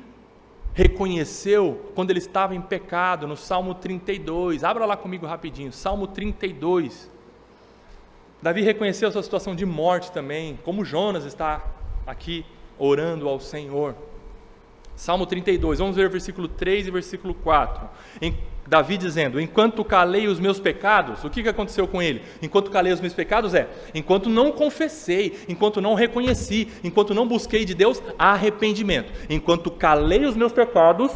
[SPEAKER 1] reconheceu quando ele estava em pecado, no Salmo 32. Abra lá comigo rapidinho, Salmo 32. Davi reconheceu sua situação de morte também, como Jonas está aqui orando ao Senhor. Salmo 32, vamos ver o versículo 3 e versículo 4. Davi dizendo: enquanto calei os meus pecados, o que aconteceu com ele? Enquanto calei os meus pecados enquanto não confessei, enquanto não reconheci, enquanto não busquei de Deus arrependimento. Enquanto calei os meus pecados,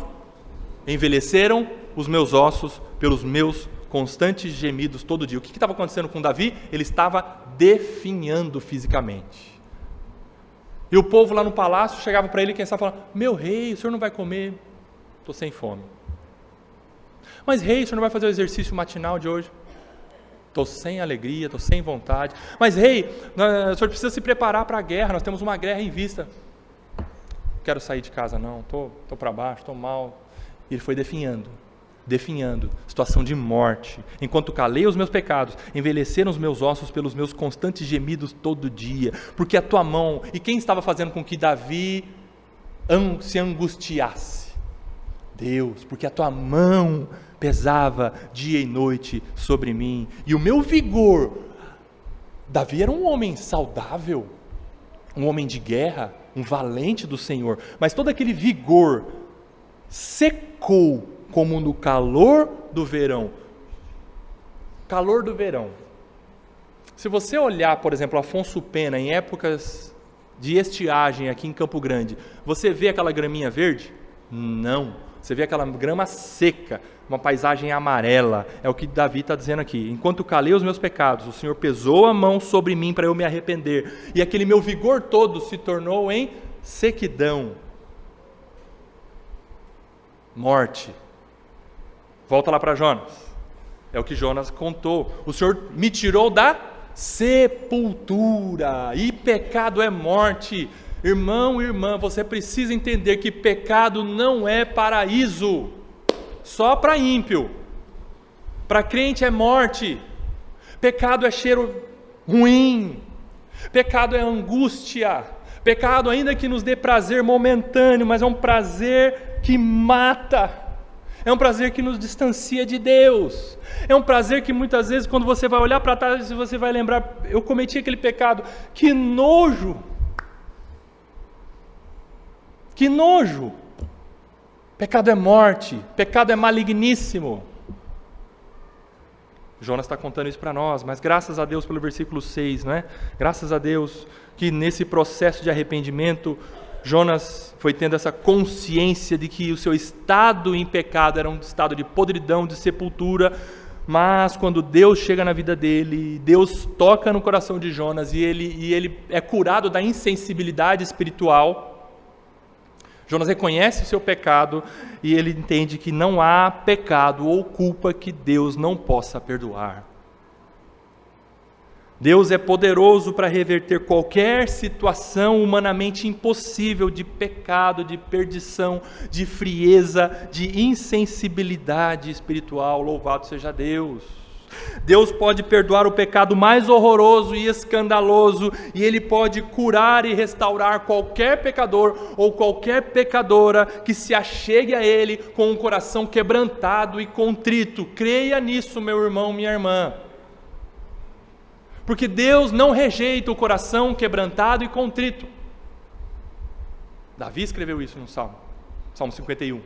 [SPEAKER 1] envelheceram os meus ossos pelos meus constantes gemidos todo dia. O que estava acontecendo com Davi? Ele estava definhando fisicamente. E o povo lá no palácio chegava para ele e quem estava falando: meu rei, o senhor não vai comer? Estou sem fome. Mas rei, o senhor não vai fazer o exercício matinal de hoje? Estou sem alegria, estou sem vontade. Mas rei, o senhor precisa se preparar para a guerra, nós temos uma guerra em vista. Não quero sair de casa não, estou para baixo, estou mal. E ele foi definhando, situação de morte. Enquanto calei os meus pecados, envelheceram os meus ossos pelos meus constantes gemidos todo dia, porque a tua mão, e quem estava fazendo com que Davi se angustiasse? Deus, porque a tua mão pesava dia e noite sobre mim, e o meu vigor. Davi era um homem saudável, um homem de guerra, um valente do Senhor, mas todo aquele vigor secou como no calor do verão. Calor do verão. Se você olhar, por exemplo, Afonso Pena em épocas de estiagem aqui em Campo Grande, você vê aquela graminha verde? Não. Você vê aquela grama seca, uma paisagem amarela. É o que Davi está dizendo aqui. Enquanto calei os meus pecados, o Senhor pesou a mão sobre mim para eu me arrepender. E aquele meu vigor todo se tornou em sequidão. Morte. Volta lá para Jonas. É o que Jonas contou. O Senhor me tirou da sepultura. E pecado é morte. Irmão, irmã, você precisa entender que pecado não é paraíso. Só para ímpio. Para crente é morte. Pecado é cheiro ruim. Pecado é angústia. Pecado, ainda que nos dê prazer momentâneo, mas é um prazer que mata. É um prazer que nos distancia de Deus. É um prazer que muitas vezes, quando você vai olhar para trás, você vai lembrar: eu cometi aquele pecado, que nojo! Que nojo! Pecado é morte, pecado é maligníssimo. Jonas está contando isso para nós, mas graças a Deus pelo versículo 6, não é? Graças a Deus que nesse processo de arrependimento, Jonas foi tendo essa consciência de que o seu estado em pecado era um estado de podridão, de sepultura, mas quando Deus chega na vida dele, Deus toca no coração de Jonas e ele é curado da insensibilidade espiritual. Jonas reconhece o seu pecado e ele entende que não há pecado ou culpa que Deus não possa perdoar. Deus é poderoso para reverter qualquer situação humanamente impossível de pecado, de perdição, de frieza, de insensibilidade espiritual. Louvado seja Deus! Deus pode perdoar o pecado mais horroroso e escandaloso, e Ele pode curar e restaurar qualquer pecador ou qualquer pecadora que se achegue a Ele com um coração quebrantado e contrito. Creia nisso, meu irmão, minha irmã. Porque Deus não rejeita o coração quebrantado e contrito. Davi escreveu isso no Salmo 51.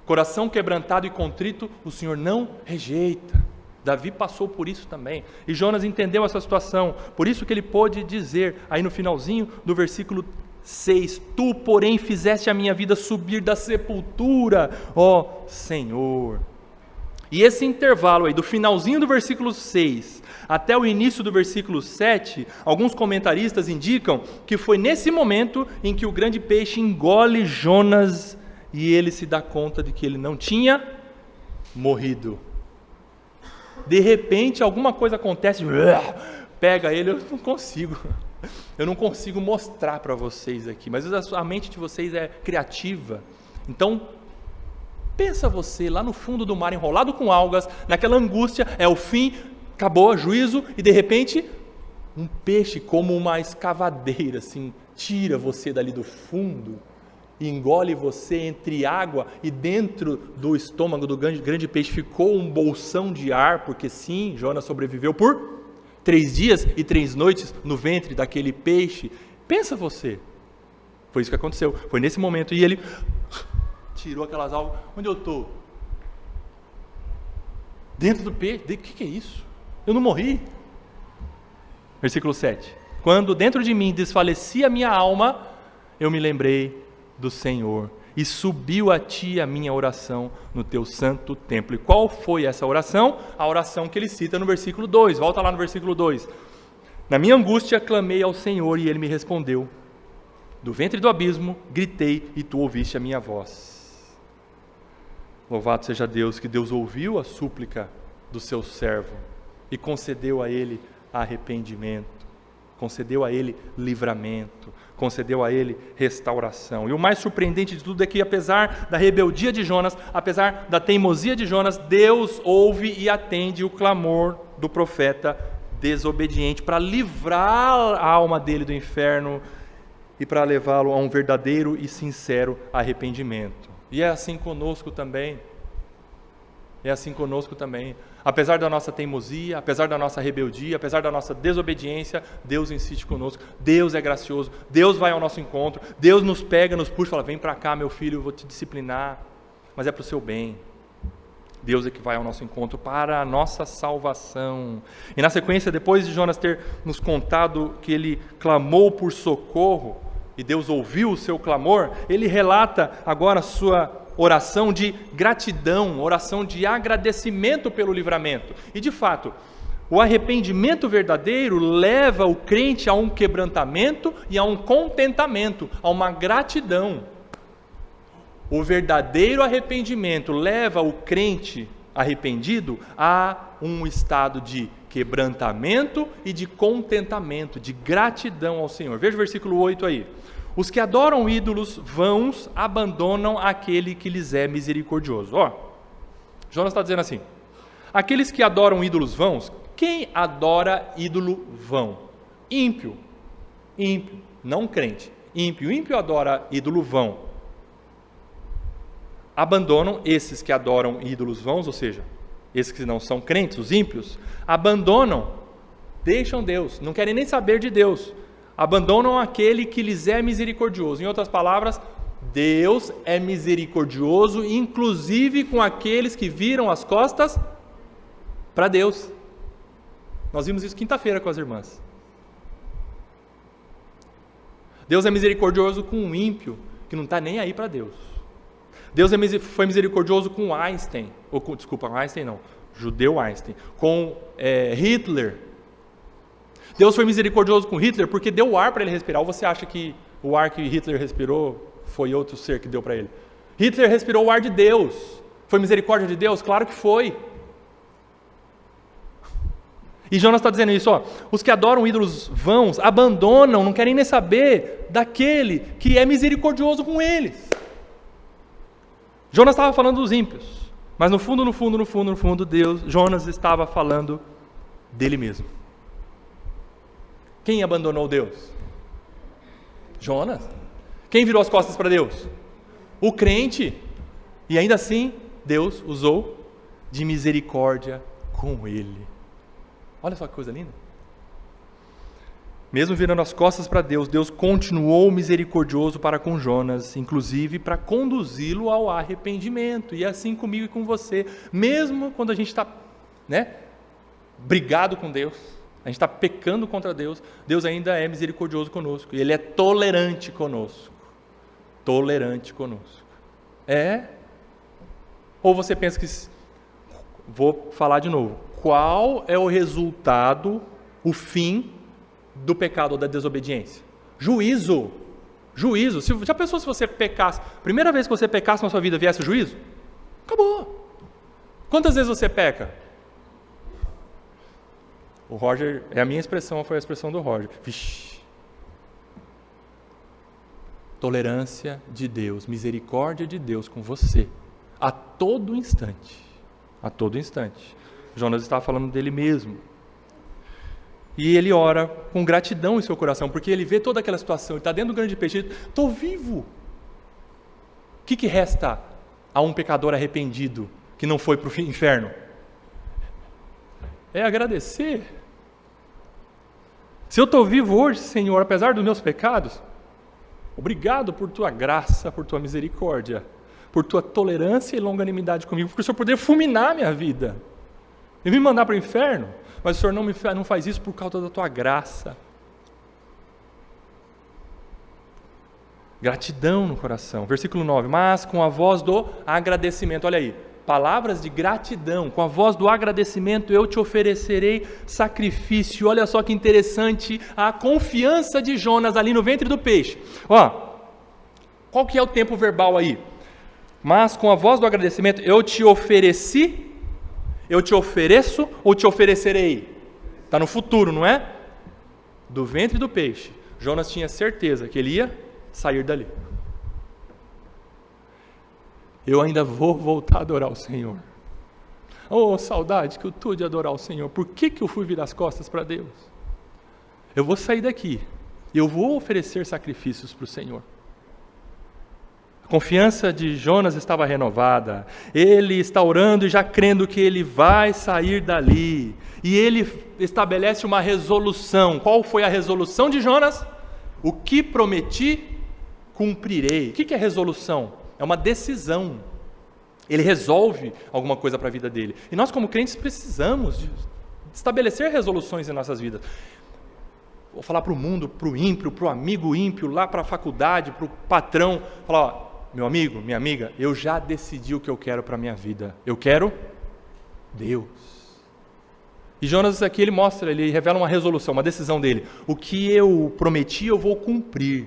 [SPEAKER 1] Coração quebrantado e contrito, o Senhor não rejeita. Davi passou por isso também. E Jonas entendeu essa situação. Por isso que ele pôde dizer, aí no finalzinho do versículo 6, Tu, porém, fizeste a minha vida subir da sepultura, ó Senhor. E esse intervalo aí, do finalzinho do versículo 6 até o início do versículo 7, alguns comentaristas indicam que foi nesse momento em que o grande peixe engole Jonas e ele se dá conta de que ele não tinha morrido. De repente, alguma coisa acontece, pega ele, eu não consigo mostrar para vocês aqui, mas a mente de vocês é criativa. Então, pensa você lá no fundo do mar, enrolado com algas, naquela angústia, é o fim, acabou, juízo, e de repente, um peixe como uma escavadeira, assim, tira você dali do fundo, e engole você entre água, e dentro do estômago do grande peixe ficou um bolsão de ar, porque sim, Jonas sobreviveu por 3 dias e 3 noites no ventre daquele peixe. Pensa você, foi isso que aconteceu, foi nesse momento, e ele tirou aquelas algas. Onde eu estou? Dentro do peixe? O que é isso? Eu não morri. Versículo 7. Quando dentro de mim desfalecia a minha alma, eu me lembrei do Senhor, e subiu a ti a minha oração no teu santo templo. E qual foi essa oração? A oração que ele cita no versículo 2. Volta lá no versículo 2. Na minha angústia clamei ao Senhor, e ele me respondeu. Do ventre do abismo gritei, e tu ouviste a minha voz. Louvado seja Deus, que Deus ouviu a súplica do seu servo e concedeu a ele arrependimento, concedeu a ele livramento, concedeu a ele restauração. E o mais surpreendente de tudo é que, apesar da rebeldia de Jonas, apesar da teimosia de Jonas, Deus ouve e atende o clamor do profeta desobediente para livrar a alma dele do inferno e para levá-lo a um verdadeiro e sincero arrependimento. E é assim conosco também. É assim conosco também. Apesar da nossa teimosia, apesar da nossa rebeldia, apesar da nossa desobediência, Deus insiste conosco. Deus é gracioso. Deus vai ao nosso encontro. Deus nos pega, nos puxa e fala, vem para cá, meu filho, eu vou te disciplinar. Mas é para o seu bem. Deus é que vai ao nosso encontro para a nossa salvação. E na sequência, depois de Jonas ter nos contado que ele clamou por socorro, e Deus ouviu o seu clamor, ele relata agora a sua oração de gratidão, oração de agradecimento pelo livramento. E de fato, o arrependimento verdadeiro leva o crente a um quebrantamento e a um contentamento, a uma gratidão. O verdadeiro arrependimento leva o crente arrependido a um estado de quebrantamento e de contentamento, de gratidão ao Senhor. Veja o versículo 8 aí. Os que adoram ídolos vãos abandonam aquele que lhes é misericordioso. Jonas está dizendo assim, aqueles que adoram ídolos vãos, quem adora ídolo vão? Ímpio, não crente, ímpio adora ídolo vão. Abandonam esses que adoram ídolos vãos, ou seja, esses que não são crentes, os ímpios, abandonam, deixam Deus, não querem nem saber de Deus, abandonam aquele que lhes é misericordioso. Em outras palavras, Deus é misericordioso, inclusive com aqueles que viram as costas para Deus. Nós vimos isso quinta-feira com as irmãs. Deus é misericordioso com um ímpio que não está nem aí para Deus. Deus foi misericordioso com Einstein, judeu Einstein, com Hitler. Deus foi misericordioso com Hitler porque deu ar para ele respirar. Ou você acha que o ar que Hitler respirou foi outro ser que deu para ele. Hitler respirou o ar de Deus. Foi misericórdia de Deus? Claro que foi. E Jonas está dizendo isso, os que adoram ídolos vãos, abandonam, não querem nem saber daquele que é misericordioso com eles. Jonas estava falando dos ímpios, mas no fundo, Jonas estava falando dele mesmo. Quem abandonou Deus? Jonas. Quem virou as costas para Deus? O crente. E ainda assim, Deus usou de misericórdia com ele. Olha só que coisa linda. Mesmo virando as costas para Deus, Deus continuou misericordioso para com Jonas, inclusive para conduzi-lo ao arrependimento. E assim comigo e com você. Mesmo quando a gente está, brigado com Deus, a gente está pecando contra Deus, Deus ainda é misericordioso conosco. E Ele é tolerante conosco. Tolerante conosco. Ou você pensa que... Vou falar de novo. Qual é o resultado, o fim do pecado ou da desobediência? Juízo. Juízo. Já pensou se você pecasse? Primeira vez que você pecasse na sua vida, viesse o juízo? Acabou. Quantas vezes você peca? O Roger, é a minha expressão, foi a expressão do Roger. Vixe. Tolerância de Deus, misericórdia de Deus com você, a todo instante. A todo instante. Jonas estava falando dele mesmo. E ele ora com gratidão em seu coração, porque ele vê toda aquela situação, ele está dentro do grande peixe, estou vivo. O que resta a um pecador arrependido que não foi para o inferno? É agradecer. Se eu estou vivo hoje, Senhor, apesar dos meus pecados, obrigado por tua graça, por tua misericórdia, por tua tolerância e longanimidade comigo, porque o Senhor poderia fulminar a minha vida e me mandar para o inferno, mas o Senhor não faz isso por causa da tua graça. Gratidão no coração. Versículo 9, mas com a voz do agradecimento, olha aí, palavras de gratidão, com a voz do agradecimento eu te oferecerei sacrifício. Olha só que interessante a confiança de Jonas ali no ventre do peixe. Qual que é o tempo verbal aí? Mas com a voz do agradecimento eu te ofereci, eu te ofereço ou te oferecerei? Está no futuro, não é? Do ventre do peixe. Jonas tinha certeza que ele ia sair dali. Eu ainda vou voltar a adorar o Senhor. Oh, saudade que eu estou de adorar o Senhor. Por que eu fui virar as costas para Deus? Eu vou sair daqui. Eu vou oferecer sacrifícios para o Senhor. A confiança de Jonas estava renovada. Ele está orando e já crendo que ele vai sair dali. E ele estabelece uma resolução. Qual foi a resolução de Jonas? O que prometi, cumprirei. O que é resolução? É uma decisão. Ele resolve alguma coisa para a vida dele. E nós, como crentes, precisamos de estabelecer resoluções em nossas vidas. Vou falar para o mundo, para o ímpio, para o amigo ímpio, lá para a faculdade, para o patrão. Falar, meu amigo, minha amiga, eu já decidi o que eu quero para a minha vida. Eu quero Deus. E Jonas aqui, ele mostra, ele revela uma resolução, uma decisão dele. O que eu prometi, eu vou cumprir.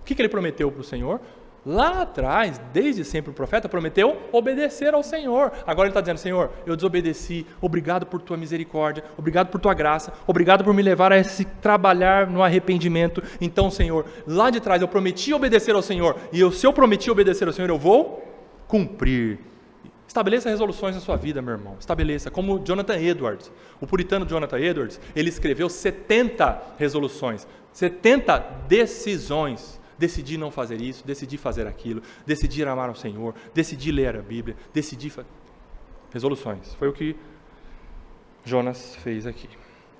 [SPEAKER 1] O que ele prometeu para o Senhor? Lá atrás, desde sempre o profeta prometeu obedecer ao Senhor. Agora ele está dizendo, Senhor, eu desobedeci, obrigado por tua misericórdia, obrigado por tua graça, obrigado por me levar a esse trabalhar no arrependimento. Então, Senhor, lá de trás eu prometi obedecer ao Senhor, e se eu prometi obedecer ao Senhor, eu vou cumprir. Estabeleça resoluções na sua vida, meu irmão. Estabeleça, como Jonathan Edwards, o puritano Jonathan Edwards, ele escreveu 70 resoluções, 70 decisões. Decidi não fazer isso, decidi fazer aquilo, decidi amar ao Senhor, decidi ler a Bíblia, decidi resoluções. Foi o que Jonas fez aqui.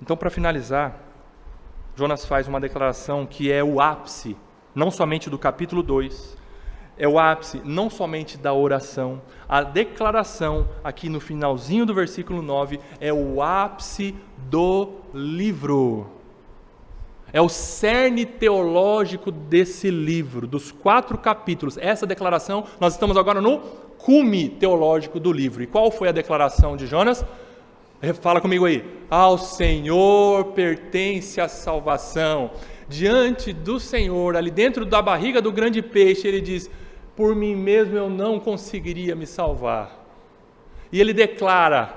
[SPEAKER 1] Então, para finalizar, Jonas faz uma declaração que é o ápice, não somente do capítulo 2, é o ápice não somente da oração, a declaração aqui no finalzinho do versículo 9 é o ápice do livro. É o cerne teológico desse livro, dos 4 capítulos. Essa declaração, nós estamos agora no cume teológico do livro. E qual foi a declaração de Jonas? Fala comigo aí. Ao Senhor pertence a salvação. diante do Senhor, ali dentro da barriga do grande peixe, ele diz: por mim mesmo eu não conseguiria me salvar. E ele declara,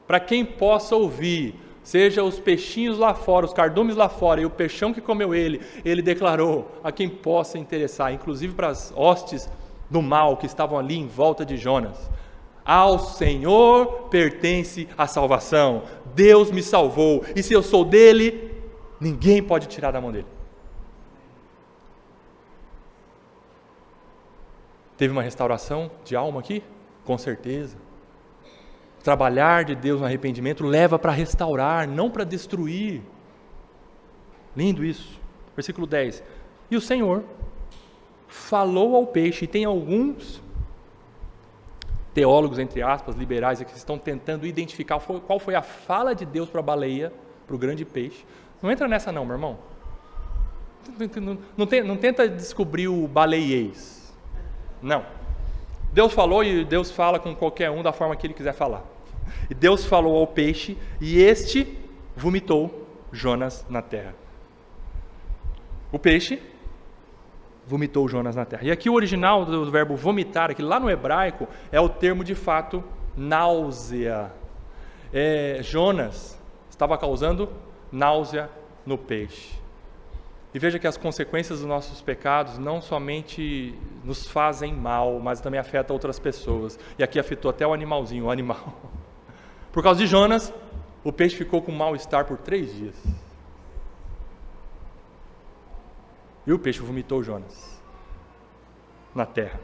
[SPEAKER 1] para quem possa ouvir, seja os peixinhos lá fora, os cardumes lá fora e o peixão que comeu ele declarou a quem possa interessar, inclusive para as hostes do mal que estavam ali em volta de Jonas: ao Senhor pertence a salvação, Deus me salvou, e se eu sou dele, ninguém pode tirar da mão dele. Teve uma restauração de alma aqui? Com certeza. Trabalhar de Deus no arrependimento leva para restaurar, não para destruir. Lindo isso. Versículo 10. E o Senhor falou ao peixe, e tem alguns teólogos, entre aspas, liberais, que estão tentando identificar qual foi a fala de Deus para a baleia, para o grande peixe. Não entra nessa não, meu irmão. Não tenta descobrir o baleiês. Não. Deus falou, e Deus fala com qualquer um da forma que Ele quiser falar. E Deus falou ao peixe, e este vomitou Jonas na terra. O peixe vomitou Jonas na terra. E aqui o original do verbo vomitar, aqui lá no hebraico, é o termo de fato náusea. Jonas estava causando náusea no peixe. E veja que as consequências dos nossos pecados não somente nos fazem mal, mas também afetam outras pessoas. E aqui afetou até o animalzinho, o animal. Por causa de Jonas, o peixe ficou com mal-estar por 3 dias. E o peixe vomitou Jonas na terra.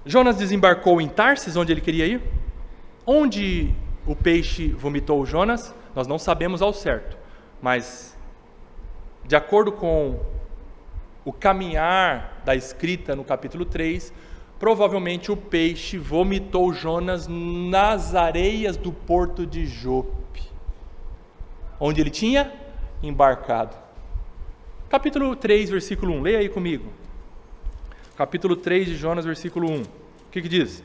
[SPEAKER 1] Jonas desembarcou em Tarsis, onde ele queria ir. Onde o peixe vomitou Jonas, nós não sabemos ao certo, mas de acordo com o caminhar da escrita no capítulo 3, provavelmente o peixe vomitou Jonas nas areias do porto de Jope, onde ele tinha embarcado. Capítulo 3, versículo 1, leia aí comigo. Capítulo 3 de Jonas, versículo 1. O que diz?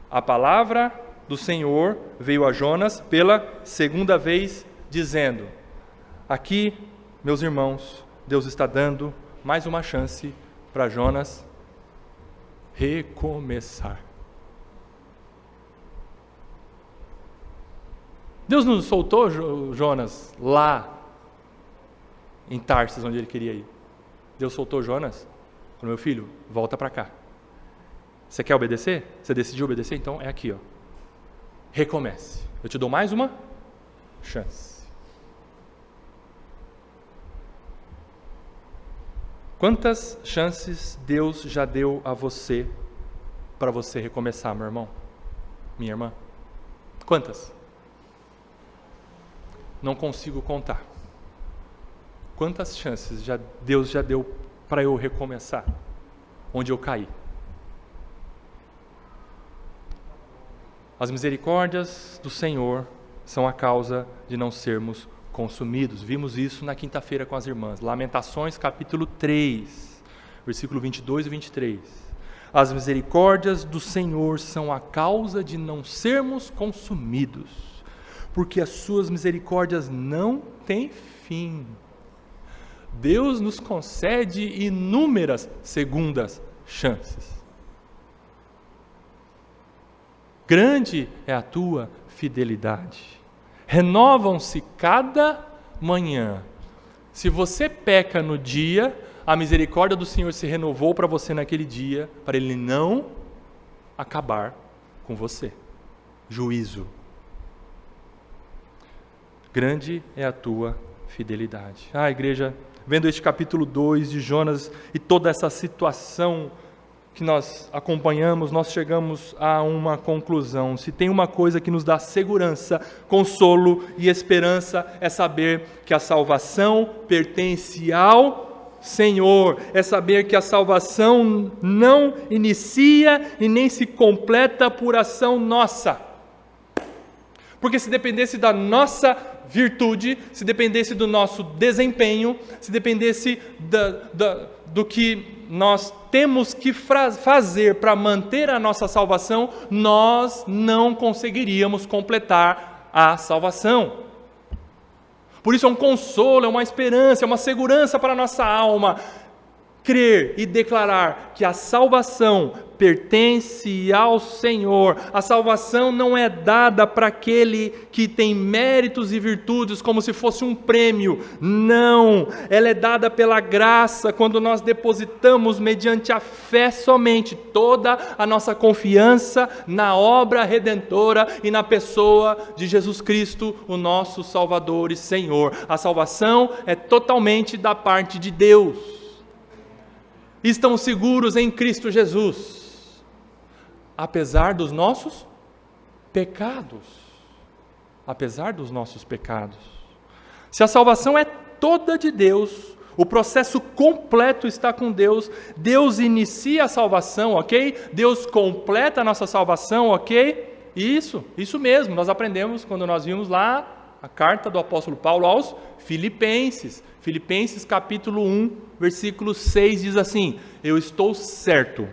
[SPEAKER 1] A palavra do Senhor veio a Jonas pela segunda vez, dizendo: aqui, meus irmãos, Deus está dando mais uma chance para Jonas recomeçar. Deus não soltou Jonas lá em Tarsis, onde ele queria ir. Deus soltou Jonas, falou: meu filho, volta para cá. Você quer obedecer? Você decidiu obedecer? Então é aqui, ó. Recomece. Eu te dou mais uma chance. Quantas chances Deus já deu a você para você recomeçar, meu irmão? Minha irmã? Quantas? Não consigo contar. Quantas chances Deus já deu para eu recomeçar onde eu caí? As misericórdias do Senhor são a causa de não sermos consumidos. Vimos isso na quinta-feira com as irmãs. Lamentações, capítulo 3, versículo 22 e 23. As misericórdias do Senhor são a causa de não sermos consumidos, porque as suas misericórdias não têm fim. Deus nos concede inúmeras segundas chances. Grande é a tua fidelidade. Renovam-se cada manhã. Se você peca no dia, a misericórdia do Senhor se renovou para você naquele dia, para Ele não acabar com você. Juízo. Grande é a tua fidelidade. Igreja, vendo este capítulo 2 de Jonas e toda essa situação que nós acompanhamos, nós chegamos a uma conclusão. Se tem uma coisa que nos dá segurança, consolo e esperança, é saber que a salvação pertence ao Senhor. É saber que a salvação não inicia e nem se completa por ação nossa. Porque se dependesse da nossa virtude, se dependesse do nosso desempenho, se dependesse do que nós temos que fazer para manter a nossa salvação, nós não conseguiríamos completar a salvação. Por isso é um consolo, é uma esperança, é uma segurança para a nossa alma. Crer e declarar que a salvação pertence ao Senhor. A salvação não é dada para aquele que tem méritos e virtudes como se fosse um prêmio. Não, ela é dada pela graça, quando nós depositamos mediante a fé somente toda a nossa confiança na obra redentora e na pessoa de Jesus Cristo, o nosso Salvador e Senhor. A salvação é totalmente da parte de Deus. Estão seguros em Cristo Jesus, apesar dos nossos pecados. Apesar dos nossos pecados. Se a salvação é toda de Deus, o processo completo está com Deus, Deus inicia a salvação, ok? Deus completa a nossa salvação, ok? Isso mesmo, nós aprendemos quando nós vimos lá a carta do apóstolo Paulo aos Filipenses. Filipenses capítulo 1, versículo 6 diz assim: eu estou certo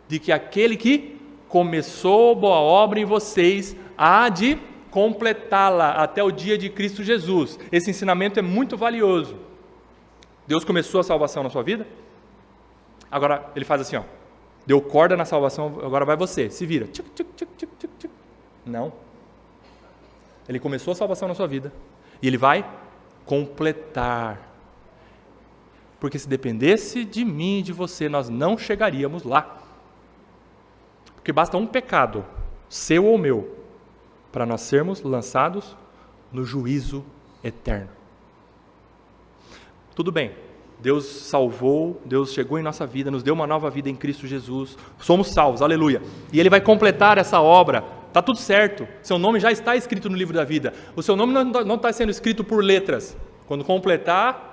[SPEAKER 1] de que aquele que começou boa obra em vocês há de completá-la até o dia de Cristo Jesus. Esse ensinamento é muito valioso. Deus começou a salvação na sua vida, agora ele faz assim, ó, deu corda na salvação, agora vai você, se vira. Tchic, tchic, tchic, tchic, tchic, tchic. Não. Ele começou a salvação na sua vida e ele vai completar. Porque se dependesse de mim e de você, nós não chegaríamos lá. Porque basta um pecado, seu ou meu, para nós sermos lançados no juízo eterno. Tudo bem, Deus salvou, Deus chegou em nossa vida, nos deu uma nova vida em Cristo Jesus, somos salvos, aleluia. E Ele vai completar essa obra, está tudo certo, seu nome já está escrito no livro da vida, o seu nome não está sendo escrito por letras. Quando completar,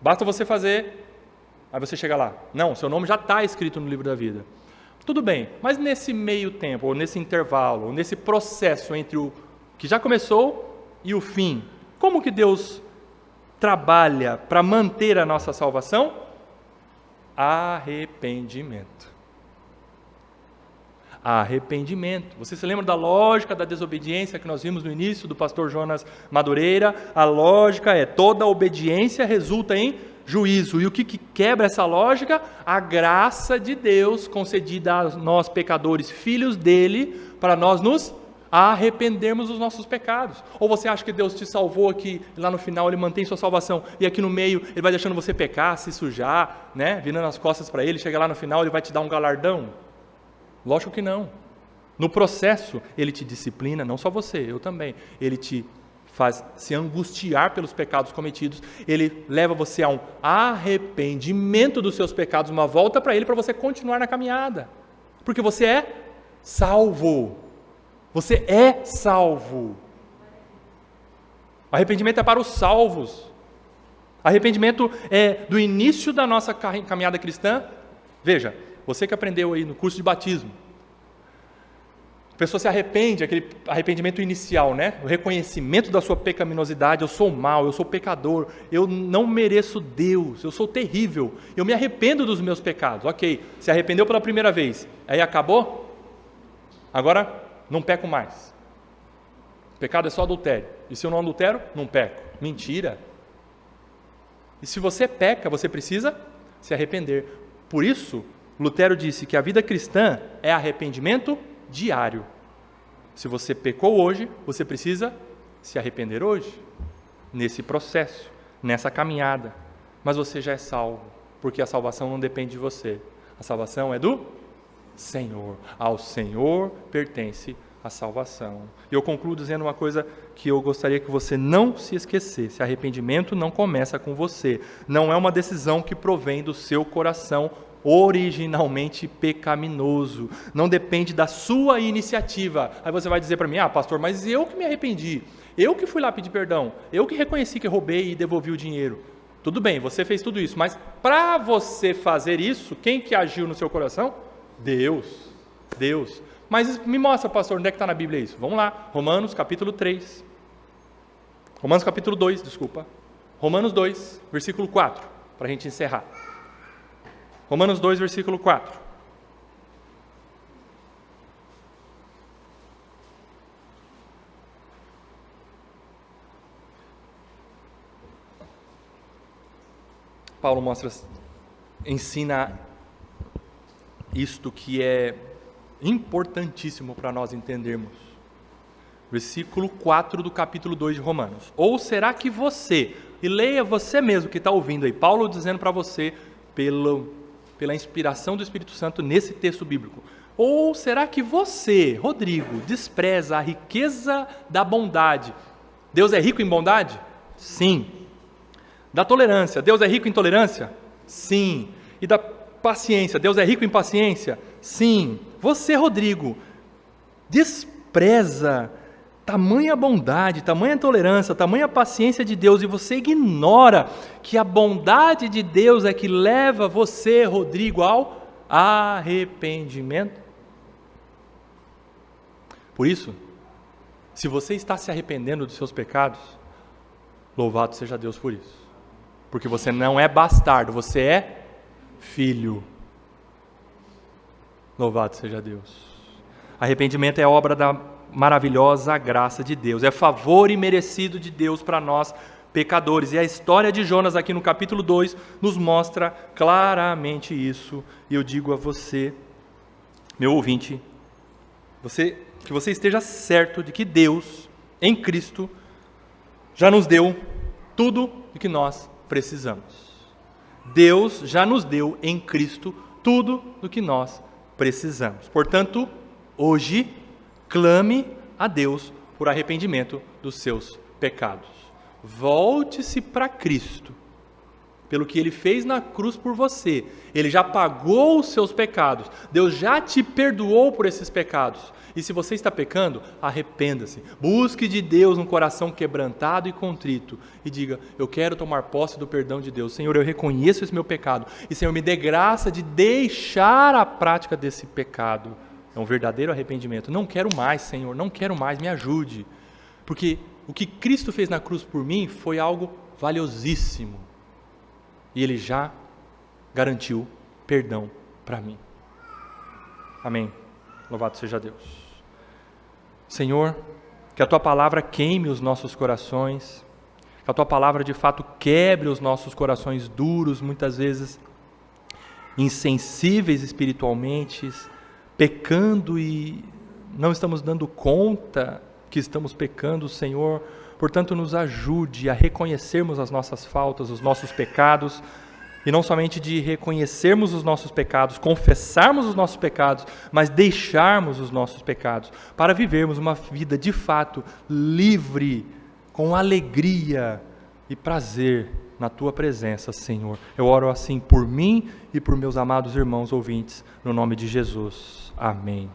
[SPEAKER 1] basta você fazer, aí você chega lá. Não, seu nome já está escrito no livro da vida. Tudo bem, mas nesse meio tempo, ou nesse intervalo, ou nesse processo entre o que já começou e o fim, como que Deus trabalha para manter a nossa salvação? Arrependimento. Arrependimento. Você se lembra da lógica da desobediência que nós vimos no início do pastor Jonas Madureira? A lógica é: toda obediência resulta em juízo. E o que quebra essa lógica? A graça de Deus concedida a nós pecadores, filhos dele, para nós nos arrependermos dos nossos pecados. Ou você acha que Deus te salvou aqui, lá no final Ele mantém sua salvação, e aqui no meio Ele vai deixando você pecar, se sujar, né? Virando as costas para Ele, chega lá no final Ele vai te dar um galardão? Lógico que não. No processo, Ele te disciplina, não só você, eu também. Ele te faz se angustiar pelos pecados cometidos, Ele leva você a um arrependimento dos seus pecados, uma volta para Ele, para você continuar na caminhada. Porque você é salvo. Você é salvo. Arrependimento é para os salvos. Arrependimento é do início da nossa caminhada cristã. Veja, você que aprendeu aí no curso de batismo, a pessoa se arrepende, aquele arrependimento inicial, né? O reconhecimento da sua pecaminosidade: eu sou mau, eu sou pecador, eu não mereço Deus, eu sou terrível, eu me arrependo dos meus pecados. Ok, se arrependeu pela primeira vez, aí acabou? Agora não peco mais. Pecado é só adultério, e se eu não adultero, não peco. Mentira. E se você peca, você precisa se arrepender. Por isso, Lutero disse que a vida cristã é arrependimento diário. Se você pecou hoje, você precisa se arrepender hoje, nesse processo, nessa caminhada. Mas você já é salvo, porque a salvação não depende de você. A salvação é do Senhor. Ao Senhor pertence a salvação. E eu concluo dizendo uma coisa que eu gostaria que você não se esquecesse: arrependimento não começa com você, não é uma decisão que provém do seu coração originalmente pecaminoso, não depende da sua iniciativa. Aí você vai dizer para mim: pastor, mas eu que me arrependi, eu que fui lá pedir perdão, eu que reconheci que roubei e devolvi o dinheiro. Tudo bem, você fez tudo isso, mas para você fazer isso, quem que agiu no seu coração? Deus. Mas me mostra, pastor, onde é que está na Bíblia isso? Vamos lá, Romanos capítulo 2, Romanos 2, versículo 4, para a gente encerrar. Romanos 2, versículo 4. Paulo ensina isto que é importantíssimo para nós entendermos. Versículo 4 do capítulo 2 de Romanos. Ou será que você, e leia você mesmo que está ouvindo aí, Paulo dizendo para você, pela inspiração do Espírito Santo nesse texto bíblico, ou será que você, Rodrigo, despreza a riqueza da bondade? Deus é rico em bondade? Sim. Da tolerância, Deus é rico em tolerância? Sim. E da paciência, Deus é rico em paciência? Sim. Você, Rodrigo, despreza tamanha bondade, tamanha tolerância, tamanha paciência de Deus, e você ignora que a bondade de Deus é que leva você, Rodrigo, ao arrependimento? Por isso, se você está se arrependendo dos seus pecados, louvado seja Deus por isso. Porque você não é bastardo, você é filho. Louvado seja Deus. Arrependimento é obra da maravilhosa graça de Deus, é favor imerecido de Deus para nós pecadores, e a história de Jonas aqui no capítulo 2 nos mostra claramente isso. E eu digo a você, meu ouvinte, que você esteja certo de que Deus, em Cristo, já nos deu tudo o que nós precisamos. Deus já nos deu em Cristo tudo o que nós precisamos. Portanto, hoje, clame a Deus por arrependimento dos seus pecados. Volte-se para Cristo, pelo que Ele fez na cruz por você. Ele já pagou os seus pecados. Deus já te perdoou por esses pecados. E se você está pecando, arrependa-se. Busque de Deus um coração quebrantado e contrito. E diga, eu quero tomar posse do perdão de Deus. Senhor, eu reconheço esse meu pecado. E Senhor, me dê graça de deixar a prática desse pecado. É um verdadeiro arrependimento. Não quero mais, Senhor, não quero mais, me ajude. Porque o que Cristo fez na cruz por mim foi algo valiosíssimo. E Ele já garantiu perdão para mim. Amém. Louvado seja Deus. Senhor, que a Tua palavra queime os nossos corações, que a Tua palavra de fato quebre os nossos corações duros, muitas vezes insensíveis espiritualmente, pecando e não estamos dando conta que estamos pecando, Senhor. Portanto, nos ajude a reconhecermos as nossas faltas, os nossos pecados, e não somente de reconhecermos os nossos pecados, confessarmos os nossos pecados, mas deixarmos os nossos pecados, para vivermos uma vida de fato livre, com alegria e prazer na Tua presença, Senhor. Eu oro assim por mim e por meus amados irmãos ouvintes, no nome de Jesus. Amém.